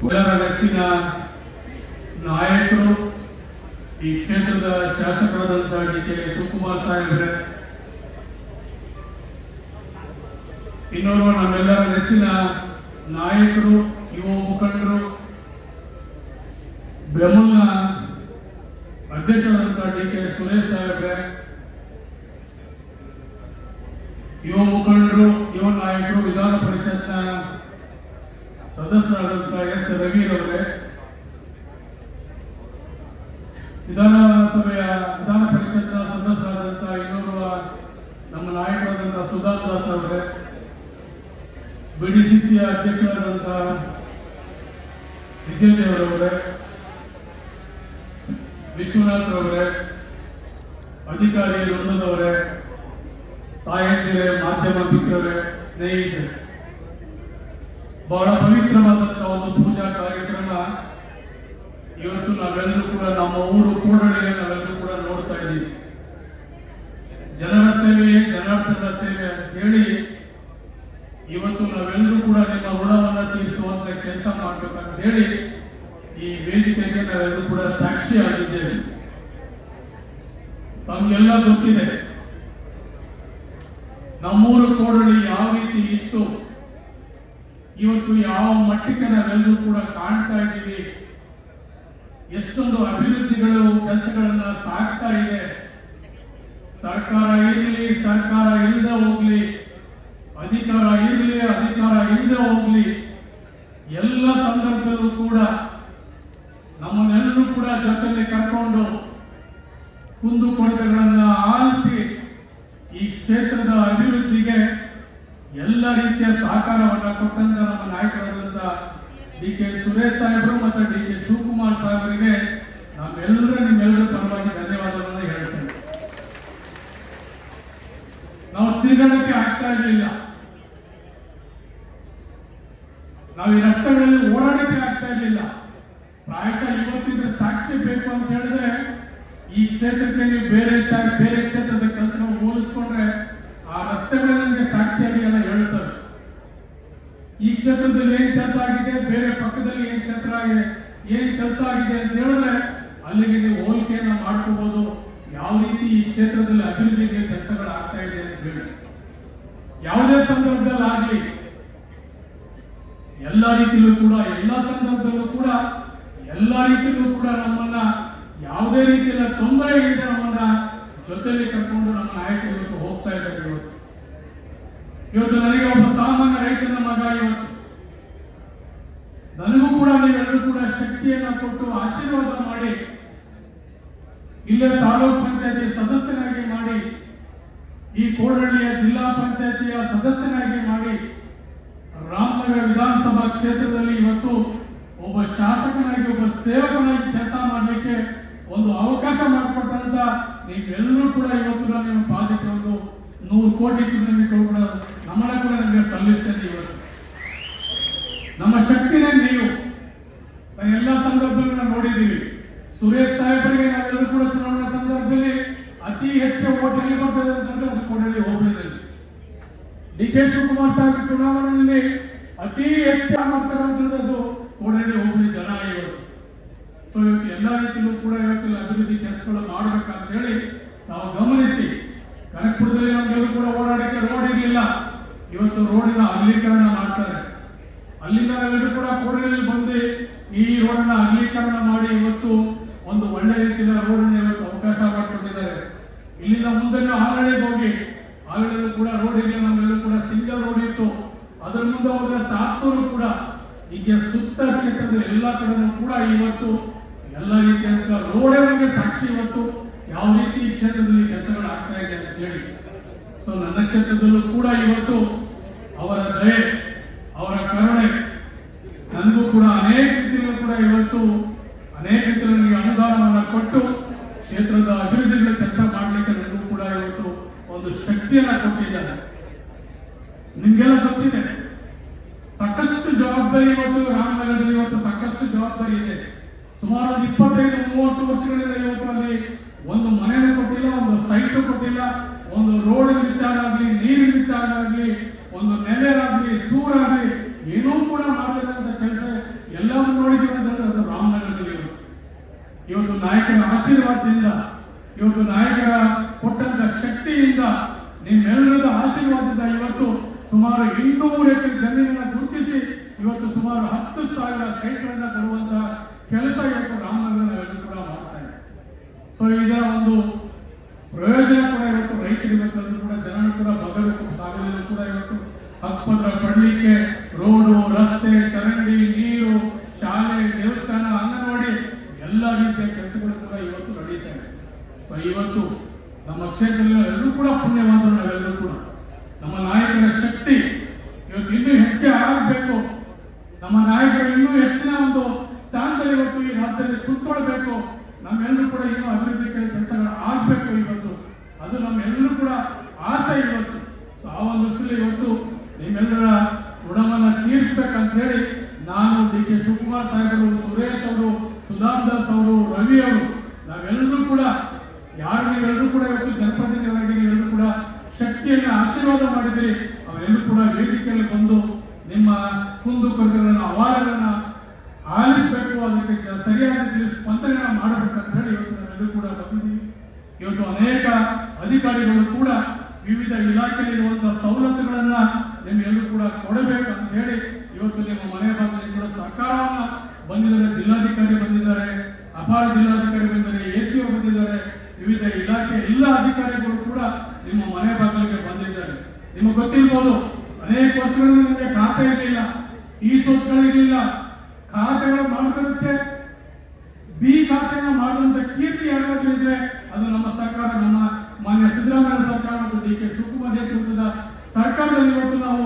ಎಲ್ಲರ ನೆಚ್ಚಿನ ನಾಯಕರು, ಈ ಕ್ಷೇತ್ರದ ಶಾಸಕರಾದಂತಹ ಡಿ.ಕೆ. ಶಿವಕುಮಾರ್ ಸಾಹೇಬ್ರೆ, ಇನ್ನೋರ್ವ ನಮ್ಮೆಲ್ಲರ ನೆಚ್ಚಿನ ನಾಯಕರು, ಯುವ ಮುಖಂಡರು, ಬೆಮಲ್ನ ಅಧ್ಯಕ್ಷರಾದಂತಹ ಡಿ.ಕೆ. ಸುರೇಶ್ ಸಾಹೇಬ್ರೆ, ಯುವ ಮುಖಂಡರು, ಯುವ ನಾಯಕರು, ವಿಧಾನ ಪರಿಷತ್ನ ಸದಸ್ಯರಾದಂತಹ ಎಸ್. ರವಿರವರೇ, ವಿಧಾನ ಪರಿಷತ್ನ ಸದಸ್ಯರಾದಂತಹ ಇನ್ನೋರ್ವ ನಮ್ಮ ನಾಯಕರಾದಂತಹ ಸುಧಾಮ್ ದಾಸ್ ಅವರೇ, ಬಿಡಿಸಿಸಿಯ ಅಧ್ಯಕ್ಷರಾದಂತಹ ವಿಜಯ್ ದೇವರವರೇ, ವಿಶ್ವನಾಥ್ ರವರೇ, ಅಧಿಕಾರಿ ವೃಂದದವರೇ, ತಾಯಂದಿರೇ, ಮಾಧ್ಯಮ ಮಿತ್ರರೇ, ಸ್ನೇಹಿತರೆ, ಬಹಳ ಪವಿತ್ರವಾದಂತಹ ಒಂದು ಪೂಜಾ ಕಾರ್ಯಕ್ರಮ ಇವತ್ತು ನಾವೆಲ್ಲರೂ ಕೂಡ ನಮ್ಮ ಊರು ಕೂಡಳಿಗೆ ನಾವೆಲ್ಲರೂ ಕೂಡ ನೋಡ್ತಾ ಇದ್ದೀವಿ. ಜನರ ಸೇವೆ, ಜನಾರ್ದನ ಸೇವೆ ಅಂತ ಹೇಳಿ ಇವತ್ತು ನಾವೆಲ್ಲರೂ ಕೂಡ ನಿಮ್ಮ ಋಣವನ್ನು ತೀರಿಸುವಂತ ಕೆಲಸ ಮಾಡ್ಬೇಕಂತ ಹೇಳಿ ಈ ವೇದಿಕೆಗೆ ನಾವೆಲ್ಲರೂ ಕೂಡ ಸಾಕ್ಷಿಯಾಗಿದ್ದೇವೆ. ತಮಗೆಲ್ಲ ಗೊತ್ತಿದೆ ನಮ್ಮೂರು ಕೂಡಳಿ ಯಾವ ರೀತಿ ಇತ್ತು, ಇವತ್ತು ಯಾವ ಮಟ್ಟಕ್ಕೆ ನಾವೆಲ್ಲರೂ ಕೂಡ ಕಾಣ್ತಾ ಇದ್ದೀವಿ, ಎಷ್ಟೊಂದು ಅಭಿವೃದ್ಧಿಗಳು ಕೆಲಸಗಳನ್ನ ಸಾಗ್ತಾ ಇದೆ. ಸರ್ಕಾರ ಇರಲಿ, ಸರ್ಕಾರ ಇಲ್ಲದೆ ಹೋಗ್ಲಿ, ಅಧಿಕಾರ ಇರಲಿ, ಅಧಿಕಾರ ಇಲ್ಲದೆ ಹೋಗ್ಲಿ, ಎಲ್ಲ ಸಂದರ್ಭದಲ್ಲೂ ಕೂಡ ನಮ್ಮನ್ನೆಲ್ಲರೂ ಕೂಡ ಜೊತೆಯಲ್ಲಿ ಕರ್ಕೊಂಡು ಕುಂದುಕೊರತೆಗಳನ್ನ ಆಲಿಸಿ ಈ ಕ್ಷೇತ್ರದ ಅಭಿವೃದ್ಧಿಗೆ ಎಲ್ಲ ರೀತಿಯ ಸಹಕಾರವನ್ನ ಕೊಟ್ಟಂತ ನಮ್ಮ ನಾಯಕರಾದಂತಹ ಡಿ.ಕೆ. ಸುರೇಶ್ ಸಾಹೇಬರು ಮತ್ತು ಡಿ.ಕೆ. ಶಿವಕುಮಾರ್ ಸಾಹೇಬರಿಗೆ ನಿಮ್ಮೆಲ್ಲರ ಪರವಾಗಿ ಧನ್ಯವಾದಗಳನ್ನು ಹೇಳ್ತೇನೆ. ನಾವು ತಿರುಗಾಡಕ್ಕೆ ಆಗ್ತಾ ಇರಲಿಲ್ಲ, ನಾವು ಈ ರಸ್ತೆಗಳಲ್ಲಿ ಓಡಾಡಕ್ಕೆ ಆಗ್ತಾ ಇರಲಿಲ್ಲ. ಪ್ರಾಯಶಃ ಇವತ್ತಿದ್ರೆ ಸಾಕ್ಷಿ ಬೇಕು ಅಂತ ಹೇಳಿದ್ರೆ ಈ ಕ್ಷೇತ್ರಕ್ಕೆ ನೀವು ಬೇರೆ ಕ್ಷೇತ್ರದ ಕೆಲಸಗಳು ಹೋಲಿಸ್ಕೊಂಡ್ರೆ ಆ ರಸ್ತೆಗಳೇ ನಮಗೆ ಸಾಕ್ಷಿಯಾಗಿ ಎಲ್ಲ ಹೇಳ್ತವೆ. ಈ ಕ್ಷೇತ್ರದಲ್ಲಿ ಏನ್ ಕೆಲಸ ಆಗಿದೆ, ಬೇರೆ ಪಕ್ಕದಲ್ಲಿ ಏನ್ ಕೆಲಸ ಆಗಿದೆ ಅಂತ ಹೇಳಿದ್ರೆ ಅಲ್ಲಿಗೆ ನೀವು ಹೋಲಿಕೆಯನ್ನ ಮಾಡ್ಕೋಬಹುದು. ಯಾವ ರೀತಿ ಈ ಕ್ಷೇತ್ರದಲ್ಲಿ ಅಭಿವೃದ್ಧಿಗೆ ಕೆಲಸಗಳು ಆಗ್ತಾ ಇದೆ ಅಂತ ಹೇಳಿ ಯಾವುದೇ ಸಂದರ್ಭದಲ್ಲಿ ಆಗಲಿ, ಎಲ್ಲ ರೀತಿಯಲ್ಲೂ ಕೂಡ, ಎಲ್ಲ ಸಂದರ್ಭದಲ್ಲೂ ಕೂಡ, ಎಲ್ಲ ರೀತಿಯಲ್ಲೂ ಕೂಡ ನಮ್ಮನ್ನ ಯಾವುದೇ ರೀತಿಯ ತೊಂದರೆ ಇಲ್ಲದೆ ನಮ್ಮನ್ನ ಜೊತೆಯಲ್ಲಿ ಕರ್ಕೊಂಡು ನಮ್ಮ ನಾಯಕರು ಇವತ್ತು ಹೋಗ್ತಾ ಇದ್ದಾರೆ. ಇವತ್ತು ನನಗೆ ಒಬ್ಬ ಸಾಮಾನ್ಯ ರೈತನ ಮಗ, ಇವತ್ತು ನನಗೂ ಕೂಡ ನೀವೆಲ್ಲರೂ ಕೂಡ ಶಕ್ತಿಯನ್ನ ಕೊಟ್ಟು ಆಶೀರ್ವಾದ ಮಾಡಿ ಇಲ್ಲೇ ತಾಲೂಕ್ ಪಂಚಾಯತಿ ಸದಸ್ಯನಾಗಿ ಮಾಡಿ, ಈ ಕೋಡಹಳ್ಳಿಯ ಜಿಲ್ಲಾ ಪಂಚಾಯತಿಯ ಸದಸ್ಯನಾಗಿ ಮಾಡಿ, ರಾಮನಗರ ವಿಧಾನಸಭಾ ಕ್ಷೇತ್ರದಲ್ಲಿ ಇವತ್ತು ಒಬ್ಬ ಶಾಸಕನಾಗಿ, ಒಬ್ಬ ಸೇವಕನಾಗಿ ಕೆಲಸ ಮಾಡಲಿಕ್ಕೆ ಒಂದು ಅವಕಾಶ ಮಾಡಿಕೊಟ್ಟಂತ ನೀವೆಲ್ಲರೂ ಕೂಡ ಇವತ್ತು ನಿಮ್ಮ ಪಾದಕ್ಕೆ ಒಂದು 100 ಕೋಟಿ ಕೂಡ ನಮ್ಮನ್ನ ಕೂಡ ನಿಮಗೆ ಸಲ್ಲಿಸ್ತೇನೆ. ಇವತ್ತು ನಮ್ಮ ಶಕ್ತಿನೇ ನೀವು. ಎಲ್ಲ ಸಂದರ್ಭದಲ್ಲಿ ನಾವು ನೋಡಿದ್ದೀವಿ. ಸುರೇಶ್ ಸಾಹೇಬರಿಗೆ ನಾವೆಲ್ಲರೂ ಕೂಡ ಚುನಾವಣಾ ಸಂದರ್ಭದಲ್ಲಿ ಅತಿ ಹೆಚ್ಚಿನ ಓಟ್ ಎಲ್ಲಿ ಬರ್ತದೆ ಅಂತಂದ್ರೆ ಅದು ಕೋಡಹಳ್ಳಿ ಹೋಬಳಿನಲ್ಲಿ. ಡಿ ಕೆ ಶಿವಕುಮಾರ್ ಸಾಹೇಬ್ ಚುನಾವಣೆಯಲ್ಲಿ ಅತಿ ಹೆಚ್ಚು ಮಾಡ್ತಾರಂತದ್ದು ಕೋಡಹಳ್ಳಿ ಹೋಬಳಿ ಜನ ಇವತ್ತು. ಸೊ ಇವತ್ತು ಎಲ್ಲ ರೀತಿಯಲ್ಲೂ ಕೂಡ ಇವತ್ತು ಅಭಿವೃದ್ಧಿ ಕೆಲಸಗಳು ಮಾಡ್ಬೇಕಂತ ಹೇಳಿ ನಾವು ಗಮನಿಸಿ, ಕನಕಪುರದಲ್ಲಿ ನಮ್ಗೆಲ್ಲರೂ ಕೂಡ ಓಡಾಡಕ್ಕೆ ರೋಡ್ ಇರಲಿಲ್ಲ, ಇವತ್ತು ರೋಡಿನ ಅಗಲೀಕರಣ ಮಾಡ್ತಾರೆ. ಅಲ್ಲಿಂದ ನಾವೆಲ್ಲರೂ ಕೂಡ ಕೋಡಹಳ್ಳಿ ಬಂದು ಈ ರೋಡನ್ನ ಅಗಲೀಕರಣ ಮಾಡಿ ಇವತ್ತು ಒಂದು ಒಳ್ಳೆ ರೀತಿಯ ರೋಡನ್ನ ಇವತ್ತು ಅವಕಾಶ ಮಾಡಿಕೊಟ್ಟಿದ್ದಾರೆ. ಇಲ್ಲಿಂದ ಮುಂದೆ ಆಲಳಿಗೆ ಹೋಗಿ, ಆಲಳಿಗೂ ಕೂಡ ರೋಡ್ ಇದೆ, ನಮ್ಮೆಲ್ಲರೂ ಕೂಡ ಸಿಂಗಲ್ ರೋಡ್ ಇತ್ತು. ಅದರ ಮುಂದೆ ಹೋದ್ರೆ ಸಾತ್ತೂರು ಕೂಡ, ಹೀಗೆ ಸುತ್ತ ಕ್ಷೇತ್ರದ ಎಲ್ಲ ಕಡೆನೂ ಕೂಡ ಇವತ್ತು ಎಲ್ಲ ರೀತಿಯಂತ ರೋಡೇ ನಮಗೆ ಸಾಕ್ಷಿ ಇವತ್ತು ಯಾವ ರೀತಿ ಈ ಕ್ಷೇತ್ರದಲ್ಲಿ ಕೆಲಸಗಳು ಆಗ್ತಾ ಇದೆ ಅಂತ ಹೇಳಿ. ಸೊ ನನ್ನ ಕ್ಷೇತ್ರದಲ್ಲೂ ಕೂಡ ಇವತ್ತು ಅವರ ದಯೆ, ಅವರ ಕರುಣೆ, ನನಗೂ ಕೂಡ ಅನೇಕ ರೀತಿಯಲ್ಲೂ ಕೂಡ ಇವತ್ತು ಅನೇಕ ರೀತಿಯಲ್ಲಿ ಅನುದಾನವನ್ನು ಕೊಟ್ಟು ಕ್ಷೇತ್ರದ ಅಭಿವೃದ್ಧಿಗಳ ಕೆಲಸ ಮಾಡಲಿಕ್ಕೆ ನನಗೂ ಕೂಡ ಇವತ್ತು ಒಂದು ಶಕ್ತಿಯನ್ನ ಕೊಟ್ಟಿದ್ದಾರೆ. ನಿಮ್ಗೆಲ್ಲ ಗೊತ್ತಿದೆ, ಸಾಕಷ್ಟು ಜವಾಬ್ದಾರಿ ಇವತ್ತು ರಾಮನಗರದಲ್ಲಿ ಇವತ್ತು ಸಾಕಷ್ಟು ಜವಾಬ್ದಾರಿ ಇದೆ. ಸುಮಾರು 25-30 ವರ್ಷಗಳಿಂದ ಇವತ್ತು ಅಲ್ಲಿ ಒಂದು ಮನೆನೂ ಕೊಟ್ಟಿಲ್ಲ, ಒಂದು ಸೈಟು ಕೊಟ್ಟಿಲ್ಲ, ಒಂದು ರೋಡಿನ ವಿಚಾರ ಆಗಲಿ, ನೀರಿನ ವಿಚಾರ ಆಗಲಿ, ಒಂದು ನೆಲೆ ಆಗಲಿ, ಸೂರಾಗಲಿ ಏನೂ ಕೂಡ ಮಾಡಲಿಲ್ಲಂತ ಕೆಲಸ ಎಲ್ಲವೂ ನೋಡಿದ್ದೀವಿ ಅಂತಂದ್ರೆ ಅದು ರಾಮನಗರದಲ್ಲಿ. ಇವತ್ತು ನಾಯಕರ ಆಶೀರ್ವಾದದಿಂದ, ಇವತ್ತು ನಾಯಕರ ಕೊಟ್ಟಂತ ಶಕ್ತಿಯಿಂದ, ನಿಮ್ಮೆಲ್ಲರದ ಆಶೀರ್ವಾದದಿಂದ ಇವತ್ತು ಸುಮಾರು 200 ಎಕರೆ ಜಮೀನನ್ನ ಗುರುತಿಸಿ ಇವತ್ತು ಸುಮಾರು 10,000 ಸೈಟ್ಗಳನ್ನ ಕೊಡುವಂತಹ ಕೆಲಸ ಇವತ್ತು ರಾಮನಗರದಲ್ಲಿ ಕೂಡ ಮಾಡ್ತಾ ಇದೆ. ಸೊ ಇದರ ಒಂದು ಪ್ರಯೋಜನ ಕೂಡ ಇವತ್ತು ರೈತರಿಗಂತಂದ್ರೂ ಕೂಡ ಜನರು ಕೂಡ ಬಗಬೇಕು, ಸಾಗಲು ಕೂಡ ಇವತ್ತು ಹಕ್ಕುಪತ್ರ ಪಡಲಿಕ್ಕೆ ರೋಡು, ರಸ್ತೆ, ಚರಂಡಿ, ನೀರು, ಶಾಲೆ, ದೇವಸ್ಥಾನ, ಅಂಗನವಾಡಿ ಎಲ್ಲ ರೀತಿಯ ಕೆಲಸಗಳು ಕೂಡ ಇವತ್ತು ನಡೀತಾ ಇದೆ. ಸೊ ಇವತ್ತು ನಮ್ಮ ಕ್ಷೇತ್ರದಲ್ಲಿ ಎಲ್ಲರೂ ಕೂಡ ಪುಣ್ಯವಂತರು, ನಾವೆಲ್ಲರೂ ಕೂಡ ನಮ್ಮ ನಾಯಕರ ಶಕ್ತಿ ಇವತ್ತು ಇನ್ನೂ ಹೆಚ್ಚಿಗೆ ಆಗಬೇಕು. ನಮ್ಮ ನಾಯಕರು ಇನ್ನೂ ಹೆಚ್ಚಿನ ಒಂದು ಸ್ಥಾನದಲ್ಲಿ ಇವತ್ತು ಈ ರಾಜ್ಯದಲ್ಲಿ ಕುತ್ಕೊಳ್ಬೇಕು. ನಮ್ಮೆಲ್ಲರೂ ಕೂಡ ಇನ್ನೂ ಅಭಿವೃದ್ಧಿ ಕೆಲಸಗಳು ಆಗ್ಬೇಕು. ಇವತ್ತು ಅದು ನಮ್ಮೆಲ್ಲರೂ ಕೂಡ ಆಸೆ ಇವತ್ತು. ಸೊ ಆ ಒಂದು ದೃಷ್ಟಿಯಲ್ಲಿ ಇವತ್ತು ನಿಮ್ಮೆಲ್ಲರ ಋಣವನ್ನ ತೀರಿಸ್ಬೇಕಂತ ಹೇಳಿ ನಾನು, ಡಿ ಕೆ ಶಿವಕುಮಾರ್ ಸಾಹೇಬರು, ಸುರೇಶ್ ಅವರು, ಸುಧಾಮ್ ದಾಸ್ ಅವರು, ರವಿ ಅವರು, ನಾವೆಲ್ಲರೂ ಕೂಡ ನೀವೆಲ್ಲರೂ ಕೂಡ ಇವತ್ತು ಜನಪ್ರತಿನಿಧಿಗಳಾಗಿ ನೀವೆಲ್ಲರೂ ಕೂಡ ಶಕ್ತಿಯನ್ನು ಆಶೀರ್ವಾದ ಮಾಡಿದಿರಿ. ಅವರೆಲ್ಲರೂ ಕೂಡ ವೇದಿಕೆಯಲ್ಲಿ ಬಂದು ನಿಮ್ಮ ಕುಂದುಕೊರತೆಗಳನ್ನು, ಅವಾರಗಳನ್ನು ಆಲಿಸಬೇಕು, ಅದಕ್ಕೆ ಸರಿಯಾದ ಸ್ಪಂದನೆ ಮಾಡಬೇಕಂತ ಹೇಳಿ ಇವತ್ತು ನಾವೆಲ್ಲರೂ ಕೂಡ ಬಂದಿದ್ದೀವಿ. ಇವತ್ತು ಅನೇಕ ಅಧಿಕಾರಿಗಳು ಕೂಡ ವಿವಿಧ ಇಲಾಖೆಯಲ್ಲಿರುವಂತಹ ಸವಲತ್ತುಗಳನ್ನ ನಿಮ್ಗೆಲ್ಲರೂ ಕೂಡ ಕೊಡಬೇಕಂತ ಹೇಳಿ ಇವತ್ತು ನಿಮ್ಮ ಮನೆ ಭಾಗದಲ್ಲಿ ಕೂಡ ಸರ್ಕಾರವನ್ನ ಬಂದಿದ್ದಾರೆ. ಜಿಲ್ಲಾಧಿಕಾರಿ ಬಂದಿದ್ದಾರೆ, ಅಪಾರ ಜಿಲ್ಲಾಧಿಕಾರಿ ಬಂದಿದ್ದಾರೆ, ಎಸಿ ಬಂದಿದ್ದಾರೆ, ವಿವಿಧ ಇಲಾಖೆ ಎಲ್ಲ ಅಧಿಕಾರಿಗಳು ಕೂಡ ನಿಮ್ಮ ಮನೆ ಬಾಗಿಲಿಗೆ ಬಂದಿದ್ದಾರೆ. ನಿಮಗೆ ಗೊತ್ತಿರ್ಬೋದು, ಅನೇಕ ವರ್ಷಗಳಲ್ಲಿ ನಿಮಗೆ ಖಾತೆ ಇರಲಿಲ್ಲ, ಈ ಸೊತ್ತುಗಳಿರಲಿಲ್ಲ, ಖಾತೆಗಳು ಮಾಡ್ಕೊಳ್ಳುತ್ತೆ. ಬಿ ಖಾತೆಯನ್ನು ಮಾಡುವಂತ ಕೀರ್ತಿ ಯಾರಾದ್ರೂ ಇದ್ರೆ ಅದು ನಮ್ಮ ಸರ್ಕಾರ, ನಮ್ಮ ಮಾನ್ಯ ಸಿದ್ದರಾಮಯ್ಯ ಸರ್ಕಾರ ಮತ್ತು ಡಿ ಕೆ ಶಿವಕುಮಾರ್ ನೇತೃತ್ವದ ಸರ್ಕಾರದಲ್ಲಿ ಇವತ್ತು ನಾವು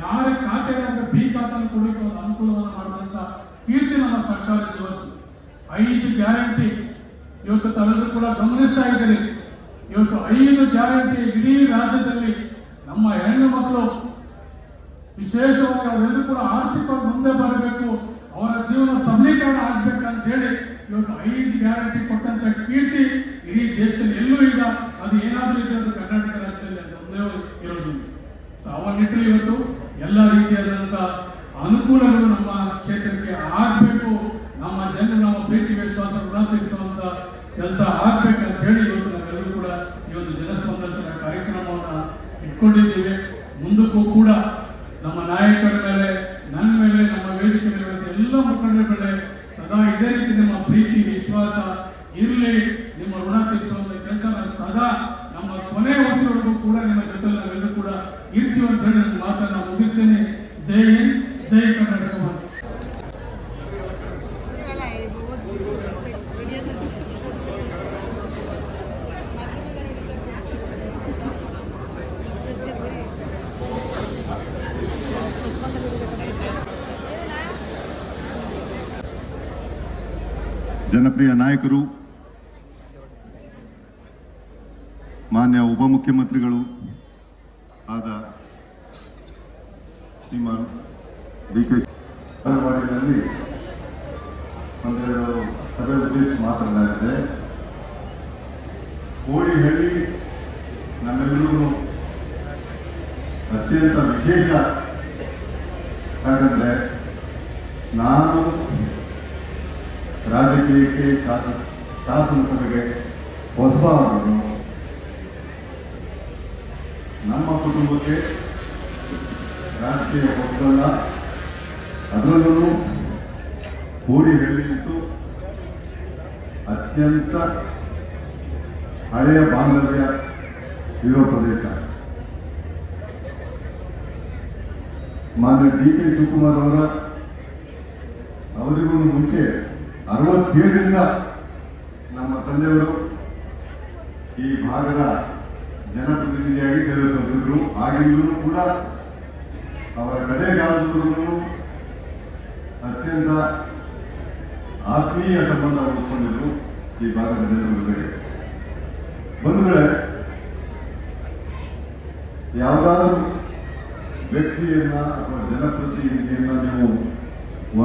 ಯಾರ ಖಾತೆ ಬಿ ಖಾತೆಯನ್ನು ಕೊಡಬೇಕು ಒಂದು ಅನುಕೂಲವನ್ನು ಮಾಡುವಂತ ಕೀರ್ತಿ ನಮ್ಮ ಸರ್ಕಾರ ಇವತ್ತು 5 ಗ್ಯಾರಂಟಿ ಇವತ್ತು ತಾವೆಲ್ಲರೂ ಕೂಡ ಗಮನಿಸ್ತಾ ಇದ್ದೀರಿ. ಇವತ್ತು 5 ಗ್ಯಾರಂಟಿ ಇಡೀ ರಾಜ್ಯದಲ್ಲಿ ನಮ್ಮ ಹೆಣ್ಣು ಮಕ್ಕಳು ವಿಶೇಷವಾಗಿ ಅವರೆಲ್ಲರೂ ಕೂಡ ಆರ್ಥಿಕವಾಗಿ ಮುಂದೆ ಬರಬೇಕು, ಅವರ ಜೀವನ ಸಬಲೀಕರಣ ಆಗ್ಬೇಕಂತ ಹೇಳಿ ಇವತ್ತು 5 ಗ್ಯಾರಂಟಿ ಕೊಟ್ಟಂತ ಕೀರ್ತಿ ಇಡೀ ದೇಶದಲ್ಲಿ ಎಲ್ಲೂ ಇಲ್ಲ. ಅದು ಏನಾದರೂ ಇದೆ ಅದು ಕರ್ನಾಟಕ ರಾಜ್ಯದಲ್ಲಿ ಅದು ಒಂದೇ ಇರೋದು. ಸೊ ಅವರ ನಿಟ್ಟಿನಲ್ಲಿ ಇವತ್ತು ಎಲ್ಲ ರೀತಿಯಾದಂಥ ಅನುಕೂಲಗಳು ನಮ್ಮ ಕ್ಷೇತ್ರಕ್ಕೆ ಆಗಬೇಕು, ನಮ್ಮ ಜನರು ನಮ್ಮ ಪ್ರೀತಿ ವಿಶ್ವಾಸ ಋಣ ತೀರಿಸುವಂತ ಕೆಲಸ ಆಗ್ಬೇಕಂತ ಹೇಳಿ ಇವತ್ತು ನಾವೆಲ್ಲರೂ ಕೂಡ ಈ ಒಂದು ಜನಸ್ಪಂದನ ಕಾರ್ಯಕ್ರಮವನ್ನು ಇಟ್ಕೊಂಡಿದ್ದೀವಿ. ಮುಂದಕ್ಕೂ ಕೂಡ ನಮ್ಮ ನಾಯಕರ ಮೇಲೆ, ನನ್ನ ಮೇಲೆ, ನಮ್ಮ ವೇದಿಕೆ ಮೇಲೆ, ಎಲ್ಲ ಮುಖಂಡರ ಮೇಲೆ ಸದಾ ಇದೇ ರೀತಿ ನಿಮ್ಮ ಪ್ರೀತಿ ವಿಶ್ವಾಸ ಇರಲಿ. ನಿಮ್ಮ ಋಣ ತೀರಿಸುವಂತ ಕೆಲಸ ಸದಾ ನಮ್ಮ ಕೊನೆ ವರ್ಷವರೆಗೂ ಕೂಡ ನಿಮ್ಮ ಜೊತೆ ನಾವೆಲ್ಲರೂ ಕೂಡ ಇರ್ತೀವಿ ಅಂತ ಹೇಳಿ ನನ್ನ ಮಾತನ್ನು ಮುಗಿಸ್ತೇನೆ. ಜೈ ಹಿಂದ್, ಜೈ ಕರ್ನಾಟಕ. ಜನಪ್ರಿಯ ನಾಯಕರು, ಮಾನ್ಯ ಉಪಮುಖ್ಯಮಂತ್ರಿಗಳು ಆದ ಶ್ರೀಮಾನ್ ಡಿ.ಕೆ. ಅಂಗನವಾಡಿನಲ್ಲಿ ಒಂದೆರಡು ಸಭೆ ಉದ್ದೇಶಿಸಿ ಮಾತನಾಡಿದೆ. ಕೋಡಿಹಳ್ಳಿ ನಮ್ಮೆಲ್ಲರಿಗೂ ಅತ್ಯಂತ ವಿಶೇಷ. ಯಾಕಂದ್ರೆ ನಾನು ರಾಜಕೀಯಕ್ಕೆ ಶಾಸನಸಭೆಗೆ ಹೊಸಬಾರನು. ನಮ್ಮ ಕುಟುಂಬಕ್ಕೆ ರಾಜಕೀಯ ಹೊಸದಲ್ಲ. ಅದರಲ್ಲೂ ಕೋಡಿಹಳ್ಳಿಯಿತ್ತು ಅತ್ಯಂತ ಹಳೆಯ ಬಾಂಧವ್ಯ ಇರೋ ಪ್ರದೇಶ. ಮಾನ್ಯ ಡಿ.ಕೆ. ಶಿವಕುಮಾರ್ ಅವರಿಗೂ ಮುಂಚೆ 67ರಿಂದ ನಮ್ಮ ತಂದೆಯವರು ಈ ಭಾಗದ ಜನಪ್ರತಿನಿಧಿಯಾಗಿ ಸೇವೆ ಸಲ್ಲಿಸಿದ್ರು. ಆಗಿಂದಲೂ ಕೂಡ ಅವರ ಕಡೆಗಾಲದವರೆಗೂ ಅತ್ಯಂತ ಆತ್ಮೀಯ ಸಂಬಂಧ ಉಳ್ಕೊಂಡಿದ್ರು ಈ ಭಾಗದ ಜನರ ಜೊತೆಗೆ. ಬಂಧುಗಳೇ, ಯಾವುದಾದ್ರೂ ವ್ಯಕ್ತಿಯನ್ನ ಅಥವಾ ಜನಪ್ರತಿನಿಧಿಯನ್ನ ನೀವು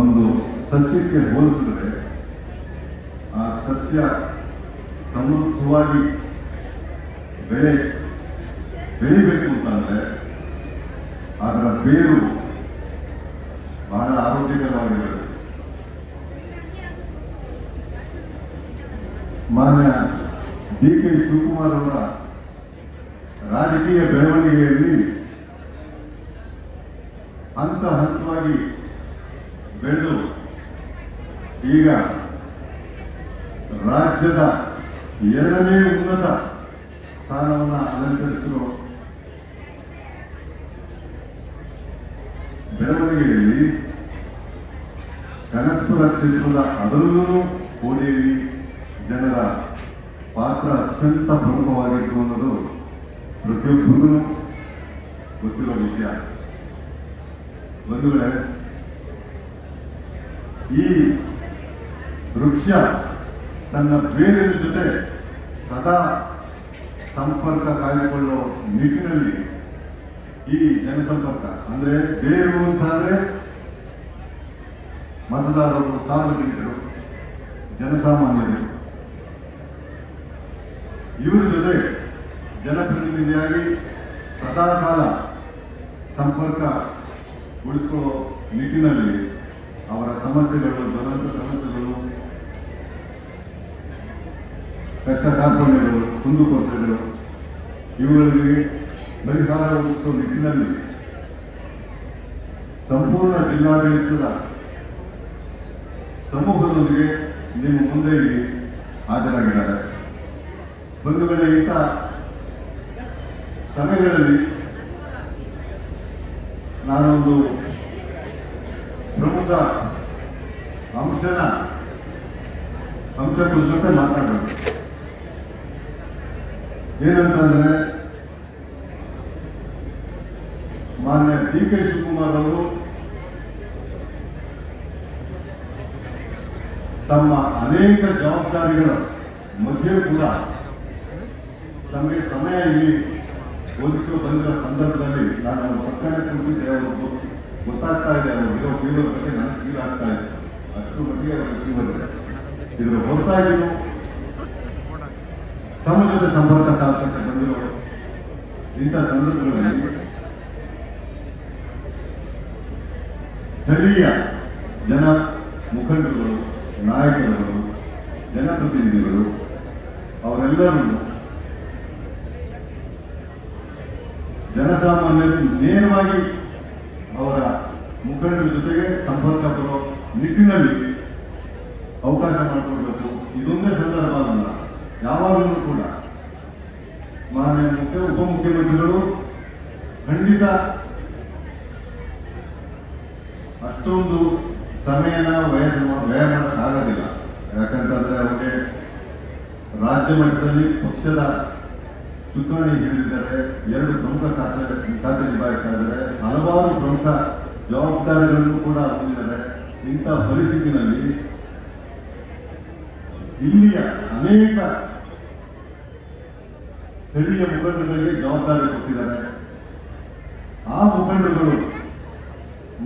ಒಂದು ಸಸ್ಯಕ್ಕೆ ಹೋಲಿಸಿದ್ರೆ ಆ ಸಸ್ಯ ಸಮೃದ್ಧವಾಗಿ ಬೆಳಿಬೇಕು ಅಂತಂದ್ರೆ ಅದರ ಬೇರು ಬಹಳ ಆರೋಗ್ಯಕರವಾಗಿರಬೇಕು. ಮಾನ್ಯ ಡಿ.ಕೆ. ಶಿವಕುಮಾರ್ ಅವರ ರಾಜಕೀಯ ಬೆಳವಣಿಗೆಯಲ್ಲಿ ಹಂತ ಹಂತವಾಗಿ ಬೆಳೆದು ಈಗ ರಾಜ್ಯದ 2ನೇ ಉನ್ನತ ಸ್ಥಾನವನ್ನು ಅಲಂಕರಿಸಿರುವ ಬೆಳವಣಿಗೆಯಲ್ಲಿ ಕನಕಪುರ ಕ್ಷೇತ್ರದ ಅದರಲ್ಲೂ ಕೋಡಿಹಳ್ಳಿ ಜನರ ಪಾತ್ರ ಅತ್ಯಂತ ಪ್ರಮುಖವಾಗಿತ್ತು ಅನ್ನೋದು ಪ್ರತಿಯೊಬ್ಬರಿಗೂ ಗೊತ್ತಿರುವ ವಿಷಯ. ಬಂಧುಗಳೇ, ಈ ವೃಕ್ಷ ತನ್ನ ಬೇರಿನ ಜೊತೆ ಸದಾ ಸಂಪರ್ಕ ಕಾಯ್ದುಕೊಳ್ಳುವ ನಿಟ್ಟಿನಲ್ಲಿ ಈ ಜನಸಂಪರ್ಕ ಅಂದ್ರೆ ಬೇರು ಅಂತಂದ್ರೆ ಮತದಾರರು, ಸಾರ್ವಜನಿಕರು, ಜನಸಾಮಾನ್ಯರು, ಇವರ ಜೊತೆ ಜನಪ್ರತಿನಿಧಿಯಾಗಿ ಸದಾಕಾಲ ಸಂಪರ್ಕ ಉಳಿಸಿಕೊಳ್ಳುವ ನಿಟ್ಟಿನಲ್ಲಿ ಅವರ ಸಮಸ್ಯೆಗಳು, ಜ್ವಲಂತ ಸಮಸ್ಯೆಗಳು, ಕಷ್ಟ ಕಾರ್ಪಣ್ಯಗಳು, ಕುಂದುಕೊರತೆಗಳು ಇವುಗಳಿಗೆ ಪರಿಹಾರ ಒದಗಿಸುವ ನಿಟ್ಟಿನಲ್ಲಿ ಸಂಪೂರ್ಣ ಜಿಲ್ಲಾಡಳಿತದ ಸಮೂಹದೊಂದಿಗೆ ನಿಮ್ಮ ಮುಂದೆ ಇಲ್ಲಿ ಹಾಜರಾಗಿದ್ದಾರೆ. ಬಂಧುಗಳೇ, ಇಂಥ ಸಮಯಗಳಲ್ಲಿ ನಾನೊಂದು ಪ್ರಮುಖ ಅಂಶಗಳ ಜೊತೆ ಮಾತನಾಡಬೇಕು. ಏನಂತಂದ್ರೆ, ಮಾನ್ಯ ಡಿ.ಕೆ. ಶಿವಕುಮಾರ್ ಅವರು ತಮ್ಮ ಅನೇಕ ಜವಾಬ್ದಾರಿಗಳ ಮಧ್ಯೆ ಕೂಡ ತಮಗೆ ಸಮಯ ಇಲ್ಲಿ ಒದಗಿಸುವ ಬಂದಿರೋ ಸಂದರ್ಭದಲ್ಲಿ ನಾನು ಅವ್ರ ಪಕ್ಕನೆ ಕುಳಿತಿದ್ದೆ. ಅವರು ಗೊತ್ತಾಗ್ತಾ ಇದೆ, ಅವರು ಇರೋ ಫೀವರ್ ಬಗ್ಗೆ ನಾನು ಫೀಲ್ ಆಗ್ತಾ ಇದೆ. ಅಷ್ಟು ಮಟ್ಟಿಗೆ ಅವರ ಫೀವರ್ ಇದೆ. ಇದರ ಹೊರತಾಗಿಯೂ ತಮ್ಮ ಜೊತೆ ಸಂಪರ್ಕ ಸಾಧಿಸಕ್ಕೆ ಬಂದಿರೋ ಇಂಥ ಸಂದರ್ಭಗಳಲ್ಲಿ ಸ್ಥಳೀಯ ಜನ ಮುಖಂಡರುಗಳು, ನಾಯಕರುಗಳು, ಜನಪ್ರತಿನಿಧಿಗಳು ಅವರೆಲ್ಲರೂ ಜನಸಾಮಾನ್ಯರು ನೇರವಾಗಿ ಅವರ ಮುಖಂಡರ ಜೊತೆಗೆ ಸಂಪರ್ಕ ಬರೋ ನಿಟ್ಟಿನಲ್ಲಿ ಅವಕಾಶ ಮಾಡಿಕೊಡ್ಬೇಕು. ಇದೊಂದೇ ಸಂದರ್ಭ ಅಲ್ಲ, ಯಾವಾಗಲೂ ಕೂಡ ಮಾನ್ಯ ಉಪಮುಖ್ಯಮಂತ್ರಿಗಳು ಖಂಡಿತ ಅಷ್ಟೊಂದು ಸಮಯನ ವ್ಯಯ ಮಾಡೋಕ್ಕಾಗೋದಿಲ್ಲ. ಯಾಕಂತಂದ್ರೆ ಅವರಿಗೆ ರಾಜ್ಯ ಮಟ್ಟದಲ್ಲಿ ಪಕ್ಷದ ಚುನಾವಣೆ ಹಿಡಿದಿದ್ದಾರೆ, 2 ಪ್ರಮುಖ ಖಾತೆ ನಿಭಾಯಿಸ್ತಾ ಇದ್ದಾರೆ, ಹಲವಾರು ಪ್ರಮುಖ ಜವಾಬ್ದಾರಿಗಳನ್ನು ಕೂಡ ಹೊಂದಿದ್ದಾರೆ. ಇಂಥ ಪರಿಸ್ಥಿತಿನಲ್ಲಿ ಇಲ್ಲಿಯ ಅನೇಕ ಸ್ಥಳೀಯ ಮುಖಂಡರಿಗೆ ಜವಾಬ್ದಾರಿ ಕೊಟ್ಟಿದ್ದಾರೆ. ಆ ಮುಖಂಡರುಗಳು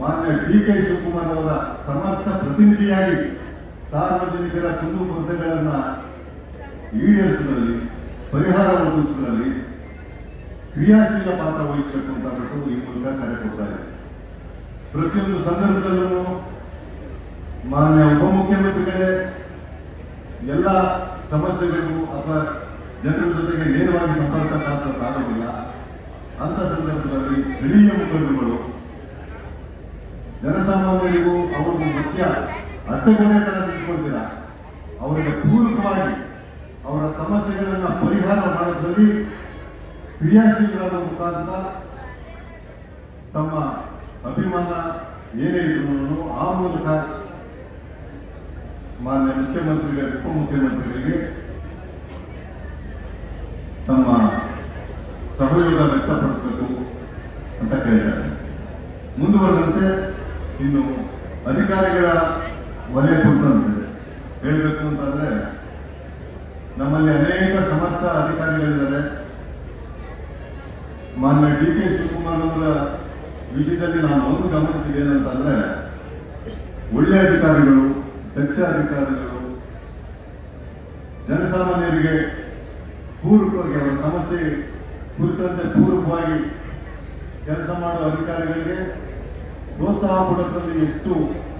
ಮಾನ್ಯ ಡಿ.ಕೆ. ಶಿವಕುಮಾರ್ ಅವರ ಸಮರ್ಥ ಪ್ರತಿನಿಧಿಯಾಗಿ ಸಾರ್ವಜನಿಕರ ಕುಂದುಕೊರತೆಗಳನ್ನು ಈಡೇರಿಸುವುದರಲ್ಲಿ, ಪರಿಹಾರ ಒದಗಿಸುವುದರಲ್ಲಿ ಕ್ರಿಯಾಶೀಲ ಪಾತ್ರ ವಹಿಸಬೇಕು ಅಂತ ಬಿಟ್ಟು ಈ ಮೂಲಕ ಕರೆ ಕೊಡ್ತಾರೆ. ಪ್ರತಿಯೊಂದು ಸಂದರ್ಭದಲ್ಲೂ ಮಾನ್ಯ ಉಪಮುಖ್ಯಮಂತ್ರಿಗಳೇ ಎಲ್ಲ ಸಮಸ್ಯೆಗಳಿಗೂ ಅಥವಾ ಜನರ ಜೊತೆಗೆ ನೇರವಾಗಿ ಸಂಪರ್ಕ ಸಾಧಿಸೋಕ್ಕಾಗೋದಿಲ್ಲ. ಅಂತ ಸಂದರ್ಭದಲ್ಲಿ ಸ್ಥಳೀಯ ಮುಖಂಡರುಗಳು ಜನಸಾಮಾನ್ಯರಿಗೂ ಅವರು ಮಧ್ಯ ಅಡ್ಡಗೋಡೆ ತರ ನಿಂತ್ಕೊಳ್ತೀರ, ಅವರಿಗೆ ಪೂರಕವಾಗಿ ಅವರ ಸಮಸ್ಯೆಗಳನ್ನು ಪರಿಹಾರ ಮಾಡೋದ್ರಲ್ಲಿ ಕ್ರಿಯಾಶೀಲರಾದ ಮುಖಾಂತರ ತಮ್ಮ ಅಭಿಮಾನ ಏನೇ ಇದ್ರು ಆ ಮೂಲಕ ಮಾನ್ಯ ಮುಖ್ಯಮಂತ್ರಿಗಳಿಗೆ, ಉಪಮುಖ್ಯಮಂತ್ರಿಗಳಿಗೆ ತಮ್ಮ ಸಹಯೋಗ ವ್ಯಕ್ತಪಡಿಸಬೇಕು ಅಂತ ಕೇಳಿದ್ದಾರೆ. ಮುಂದುವರೆದಂತೆ ಇನ್ನು ಅಧಿಕಾರಿಗಳ ವಲಯ ಕುರಿತಂತೆ ಹೇಳಬೇಕು ಅಂತಂದ್ರೆ, ನಮ್ಮಲ್ಲಿ ಅನೇಕ ಸಮರ್ಥ ಅಧಿಕಾರಿಗಳಿದ್ದಾರೆ. ಮಾನ್ಯ ಡಿ.ಕೆ. ಶಿವಕುಮಾರ್ ಅವರ ವಿಷಯದಲ್ಲಿ ನಾನು ಒಂದು ಗಮನಿಸಿದ್ದೇನಂತಂದ್ರೆ, ಒಳ್ಳೆಯ ಅಧಿಕಾರಿಗಳು, ದಕ್ಷ ಅಧಿಕಾರಿಗಳು, ಜನಸಾಮಾನ್ಯರಿಗೆ ಪೂರಕವಾಗಿ ಅವರ ಸಮಸ್ಯೆ ಕುರಿತಂತೆ ಪೂರಕವಾಗಿ ಕೆಲಸ ಮಾಡುವ ಅಧಿಕಾರಿಗಳಿಗೆ ಪ್ರೋತ್ಸಾಹ ಕೊಡೋದ್ರಲ್ಲಿ ಎಷ್ಟು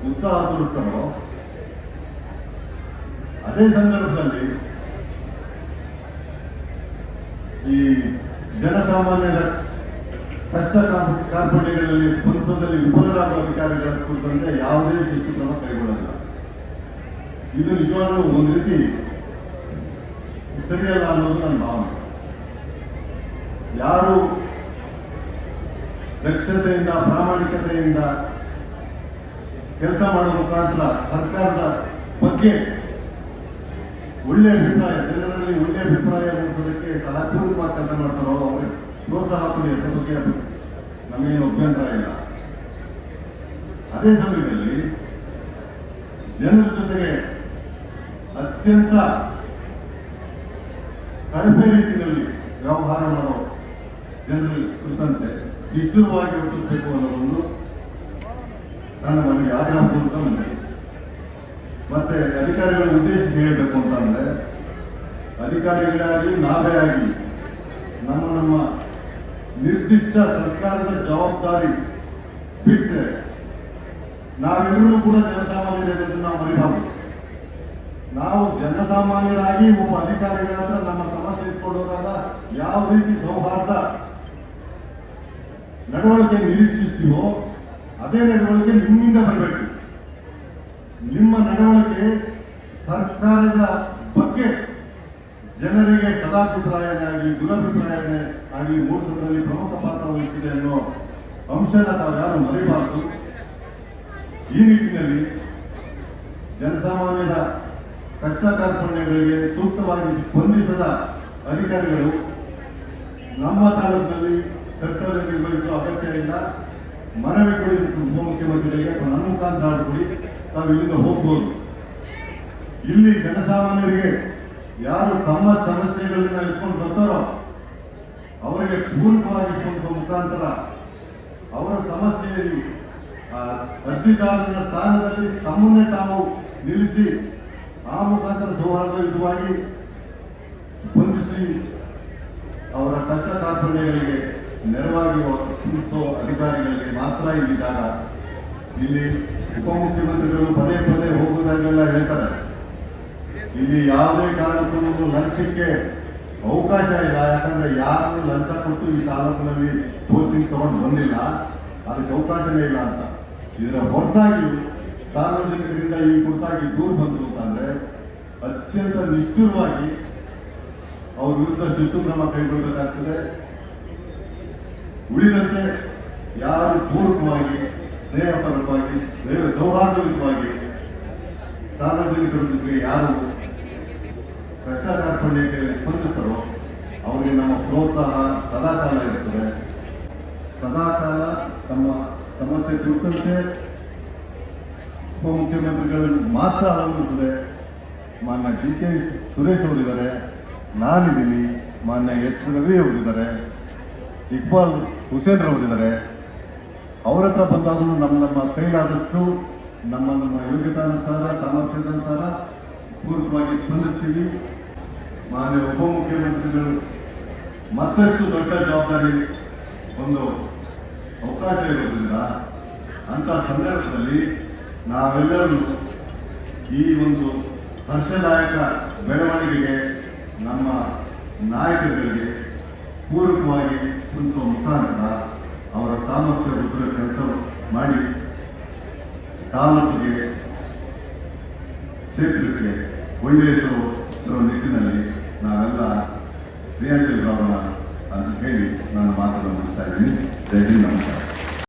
ಉತ್ಸಾಹ ತೋರಿಸ್ತಾರೋ, ಅದೇ ಸಂದರ್ಭದಲ್ಲಿ ಈ ಜನಸಾಮಾನ್ಯರ ಕಷ್ಟ ಕಾರ್ಪಣ್ಯಗಳಲ್ಲಿ ಸ್ಪಂದಿಸೋದಲ್ಲಿ ವಿಫಲರಾಗುವ ಅಧಿಕಾರಿಗಳ ಕುರಿತಂತೆ ಯಾವುದೇ ಶಿಸ್ತು ಕ್ರಮ ಕೈಗೊಳ್ಳಲ್ಲ. ಇದು ನಿಜವಾಗ್ಲೂ ಒಂದು ರೀತಿ ಸರಿಯಲ್ಲ ಅನ್ನೋದು ನನ್ನ ಭಾವನೆ. ಯಾರು ದಕ್ಷತೆಯಿಂದ, ಪ್ರಾಮಾಣಿಕತೆಯಿಂದ ಕೆಲಸ ಮಾಡುವ ಮುಖಾಂತರ ಸರ್ಕಾರದ ಬಗ್ಗೆ ಒಳ್ಳೆ ಅಭಿಪ್ರಾಯ, ಜನರಲ್ಲಿ ಒಳ್ಳೆ ಅಭಿಪ್ರಾಯ ಮೂಡಿಸೋದಕ್ಕೆ ಸಹಪೂರ್ವಕವಾಗಿ ಕೆಲಸ ಮಾಡ್ತಾರೋ ಅವ್ರಿಗೆ ಪ್ರೋತ್ಸಾಹ ಕೊಡಿ, ಅದರ ಬಗ್ಗೆ ನಮಗೇನು ಅಭ್ಯಂತರ ಇಲ್ಲ. ಅದೇ ಸಮಯದಲ್ಲಿ ಜನರ ಜೊತೆಗೆ ಅತ್ಯಂತ ಕಳಪೆ ರೀತಿಯಲ್ಲಿ ವ್ಯವಹಾರ ಮಾಡೋ ಜನರ ಕುರಿತಂತೆ ನಿಷ್ಠುರವಾಗಿ ವರ್ತಿಸಬೇಕು ಅನ್ನೋದೊಂದು ನನ್ನ ಮನೆಗೆ ಆಗ್ರಹಪೂರ್ವಕ ಮನವಿ. ಮತ್ತೆ ಅಧಿಕಾರಿಗಳ ಉದ್ದೇಶಿಸಿ ಹೇಳಬೇಕು ಅಂತಂದ್ರೆ, ಅಧಿಕಾರಿಗಳಾಗಿ ನಾವೇ ಆಗಿ ನಮ್ಮ ನಿರ್ದಿಷ್ಟ ಸರ್ಕಾರದ ಜವಾಬ್ದಾರಿ ಬಿಟ್ಟರೆ ನಾವೆಲ್ಲರೂ ಕೂಡ ಜನಸಾಮಾನ್ಯರನ್ನು ನಾವು ಮರಿಬಾರದು. ನಾವು ಜನಸಾಮಾನ್ಯರಾಗಿ ಒಬ್ಬ ಅಧಿಕಾರಿಗಳ ಹತ್ರ ನಮ್ಮ ಸಮಸ್ಯೆ ಇಟ್ಕೊಂಡು ಹೋದಾಗ ಯಾವ ರೀತಿ ಸೌಹಾರ್ದ ನಡವಳಿಕೆ ನಿರೀಕ್ಷಿಸ್ತೀವೋ ಅದೇ ನಡವಳಿಕೆ ನಿಮ್ಮಿಂದ ಬರಬೇಕು. ನಿಮ್ಮ ನಡವಳಿಕೆ ಸರ್ಕಾರದ ಬಗ್ಗೆ ಜನರಿಗೆ ಸದಾಭಿಪ್ರಾಯನಾಗಿ, ದುರಭಿಪ್ರಾಯನೇ ಆಗಿ ಮೂಡಿಸೋದ್ರಲ್ಲಿ ಪ್ರಮುಖ ಪಾತ್ರ ವಹಿಸಿದೆ ಅನ್ನೋ ಅಂಶನ ತಾವು ಯಾರು ಮರಿಬಾರದು. ಈ ನಿಟ್ಟಿನಲ್ಲಿ ಜನಸಾಮಾನ್ಯರ ಕಷ್ಟ ಕಾರ್ಪಣ್ಯಗಳಿಗೆ ಸೂಕ್ತವಾಗಿ ಸ್ಪಂದಿಸದ ಅಧಿಕಾರಿಗಳು ನಮ್ಮ ತಾಲೂಕಿನಲ್ಲಿ ಕರ್ತವ್ಯ ನಿರ್ವಹಿಸುವ ಅಗತ್ಯ ಇಲ್ಲ. ಮನವಿ ಕೊಡಿ ಉಪಮುಖ್ಯಮಂತ್ರಿಗಳಿಗೆ ಅಥವಾ ನನ್ನ ಮುಖಾಂತರ ಕೊಡಿ, ತಾವು ಇಲ್ಲಿಂದ ಹೋಗ್ಬೋದು. ಇಲ್ಲಿ ಜನಸಾಮಾನ್ಯರಿಗೆ ಯಾರು ತಮ್ಮ ಸಮಸ್ಯೆಗಳನ್ನ ಇಟ್ಕೊಂಡು ಬರ್ತಾರೋ ಅವರಿಗೆ ಪೂರಕವಾಗಿ ಕೊಂಡುವ ಮುಖಾಂತರ ಅವರ ಸಮಸ್ಯೆಯಲ್ಲಿ ಅರ್ಜಿದಾರನ ಸ್ಥಾನದಲ್ಲಿ ತಮ್ಮನ್ನೇ ತಾವು ನಿಲ್ಲಿಸಿ ಆ ಮುಖಾಂತರ ಸೌಹಾರ್ದಯುತವಾಗಿ ಸ್ಪಂದಿಸಿ ಅವರ ಕಷ್ಟ ಕಾರ್ಪಣ್ಯಗಳಿಗೆ ನೆರವಾಗಿ ತಿಳಿಸೋ ಅಧಿಕಾರಿಗಳಿಗೆ ಮಾತ್ರ ಇಲ್ಲಿ ಜಾಗ. ಇಲ್ಲಿ ಉಪಮುಖ್ಯಮಂತ್ರಿಗಳು ಪದೇ ಪದೇ ಹೋಗುವುದಾಗೆಲ್ಲ ಹೇಳ್ತಾರೆ, ಇಲ್ಲಿ ಯಾವುದೇ ಕಾರಣಕ್ಕೂ ಒಂದು ಲಂಚಕ್ಕೆ ಅವಕಾಶ ಇಲ್ಲ. ಯಾಕಂದ್ರೆ ಯಾರು ಲಂಚ ಕೊಟ್ಟು ಈ ತಾಲೂಕಿನಲ್ಲಿ ಪೋಸ್ಟಿಂಗ್ ತಗೊಂಡು ಬಂದಿಲ್ಲ, ಅದಕ್ಕೆ ಅವಕಾಶವೇ ಇಲ್ಲ ಅಂತ. ಇದರ ಹೊರತಾಗಿ ಸಾರ್ವಜನಿಕರಿಂದ ಈ ಕುರಿತಾಗಿ ದೂರು ಬಂತು ಅಂತಂದ್ರೆ ಅತ್ಯಂತ ನಿಷ್ಠುರವಾಗಿ ಅವ್ರ ವಿರುದ್ಧ ಶಿಸ್ತು ಕ್ರಮ ಕೈಗೊಳ್ಳಬೇಕಾಗ್ತದೆ. ಉಳಿದಂತೆ ಯಾರು ಪೂರ್ವಕವಾಗಿ ಸ್ನೇಹಪರವಾಗಿ ಸೌಹಾರ್ದಯುತವಾಗಿ ಸಾರ್ವಜನಿಕರೊಂದಿಗೆ ಯಾರು ಕಷ್ಟ ಕಾರ್ಪಣ್ಯಕ್ಕೆ ಸ್ಪಂದಿಸ್ತಾರೋ ಅವರಿಗೆ ನಮ್ಮ ಪ್ರೋತ್ಸಾಹ ಸದಾಕಾಲ ಇರ್ತದೆ. ಸದಾಕಾಲ ತಮ್ಮ ಸಮಸ್ಯೆ ಕುರಿತಂತೆ ಉಪಮುಖ್ಯಮಂತ್ರಿಗಳನ್ನು ಮಾತ್ರ ಅವಲಂಬಿಸಿದೆ. ಮಾನ್ಯ ಡಿ ಕೆ ಸುರೇಶ್ ಅವರಿದ್ದಾರೆ, ನಾನಿದ್ದೀನಿ, ಮಾನ್ಯ ಎಸ್ ರವಿ ಅವರಿದ್ದಾರೆ, ಇಕ್ಬಾಲ್ ಹುಸೇನ್ ಅವರಿದ್ದಾರೆ. ಅವರ ಹತ್ರ ಬಂದಾಗಲೂ ನಮ್ಮ ಕೈಲಾದಷ್ಟು ನಮ್ಮ ಯೋಗ್ಯತಾನುಸಾರ ಸಾಮರ್ಥ್ಯದಾನುಸಾರ ಪೂರ್ವಕವಾಗಿ ಸ್ಪಂದಿಸ್ತೀವಿ. ಮಾನ್ಯ ಉಪಮುಖ್ಯಮಂತ್ರಿಗಳು ಮತ್ತಷ್ಟು ದೊಡ್ಡ ಜವಾಬ್ದಾರಿ ಒಂದು ಅವಕಾಶ ಇರೋದ್ರಿಂದ ಅಂತ ಸಂದರ್ಭದಲ್ಲಿ ನಾವೆಲ್ಲರೂ ಈ ಒಂದು ಹರ್ಷದಾಯಕ ಬೆಳವಣಿಗೆಗೆ ನಮ್ಮ ನಾಯಕರಿಗೆ ಪೂರಕವಾಗಿ ಸ್ಪಂದಿಸುವ ಮುಖಾಂತರ ಅವರ ಸಾಮರ್ಥ್ಯ ಉತ್ತರ ಕೆಲಸ ಮಾಡಿ ತಾಲೂಕಿಗೆ ಕ್ಷೇತ್ರಕ್ಕೆ ಒಳ್ಳೆಯ ನಿಟ್ಟಿನಲ್ಲಿ ನಾವೆಲ್ಲ ಕ್ರಿಯಾಶೀಲರಾಗೋಣ ಅಂತ ಹೇಳಿ ನಾನು ಮಾತನ್ನು ಮುಗಿಸ್ತಾ ಇದ್ದೀನಿ. ಜೈ ಹಿಂದ್, ನಮಸ್ಕಾರ.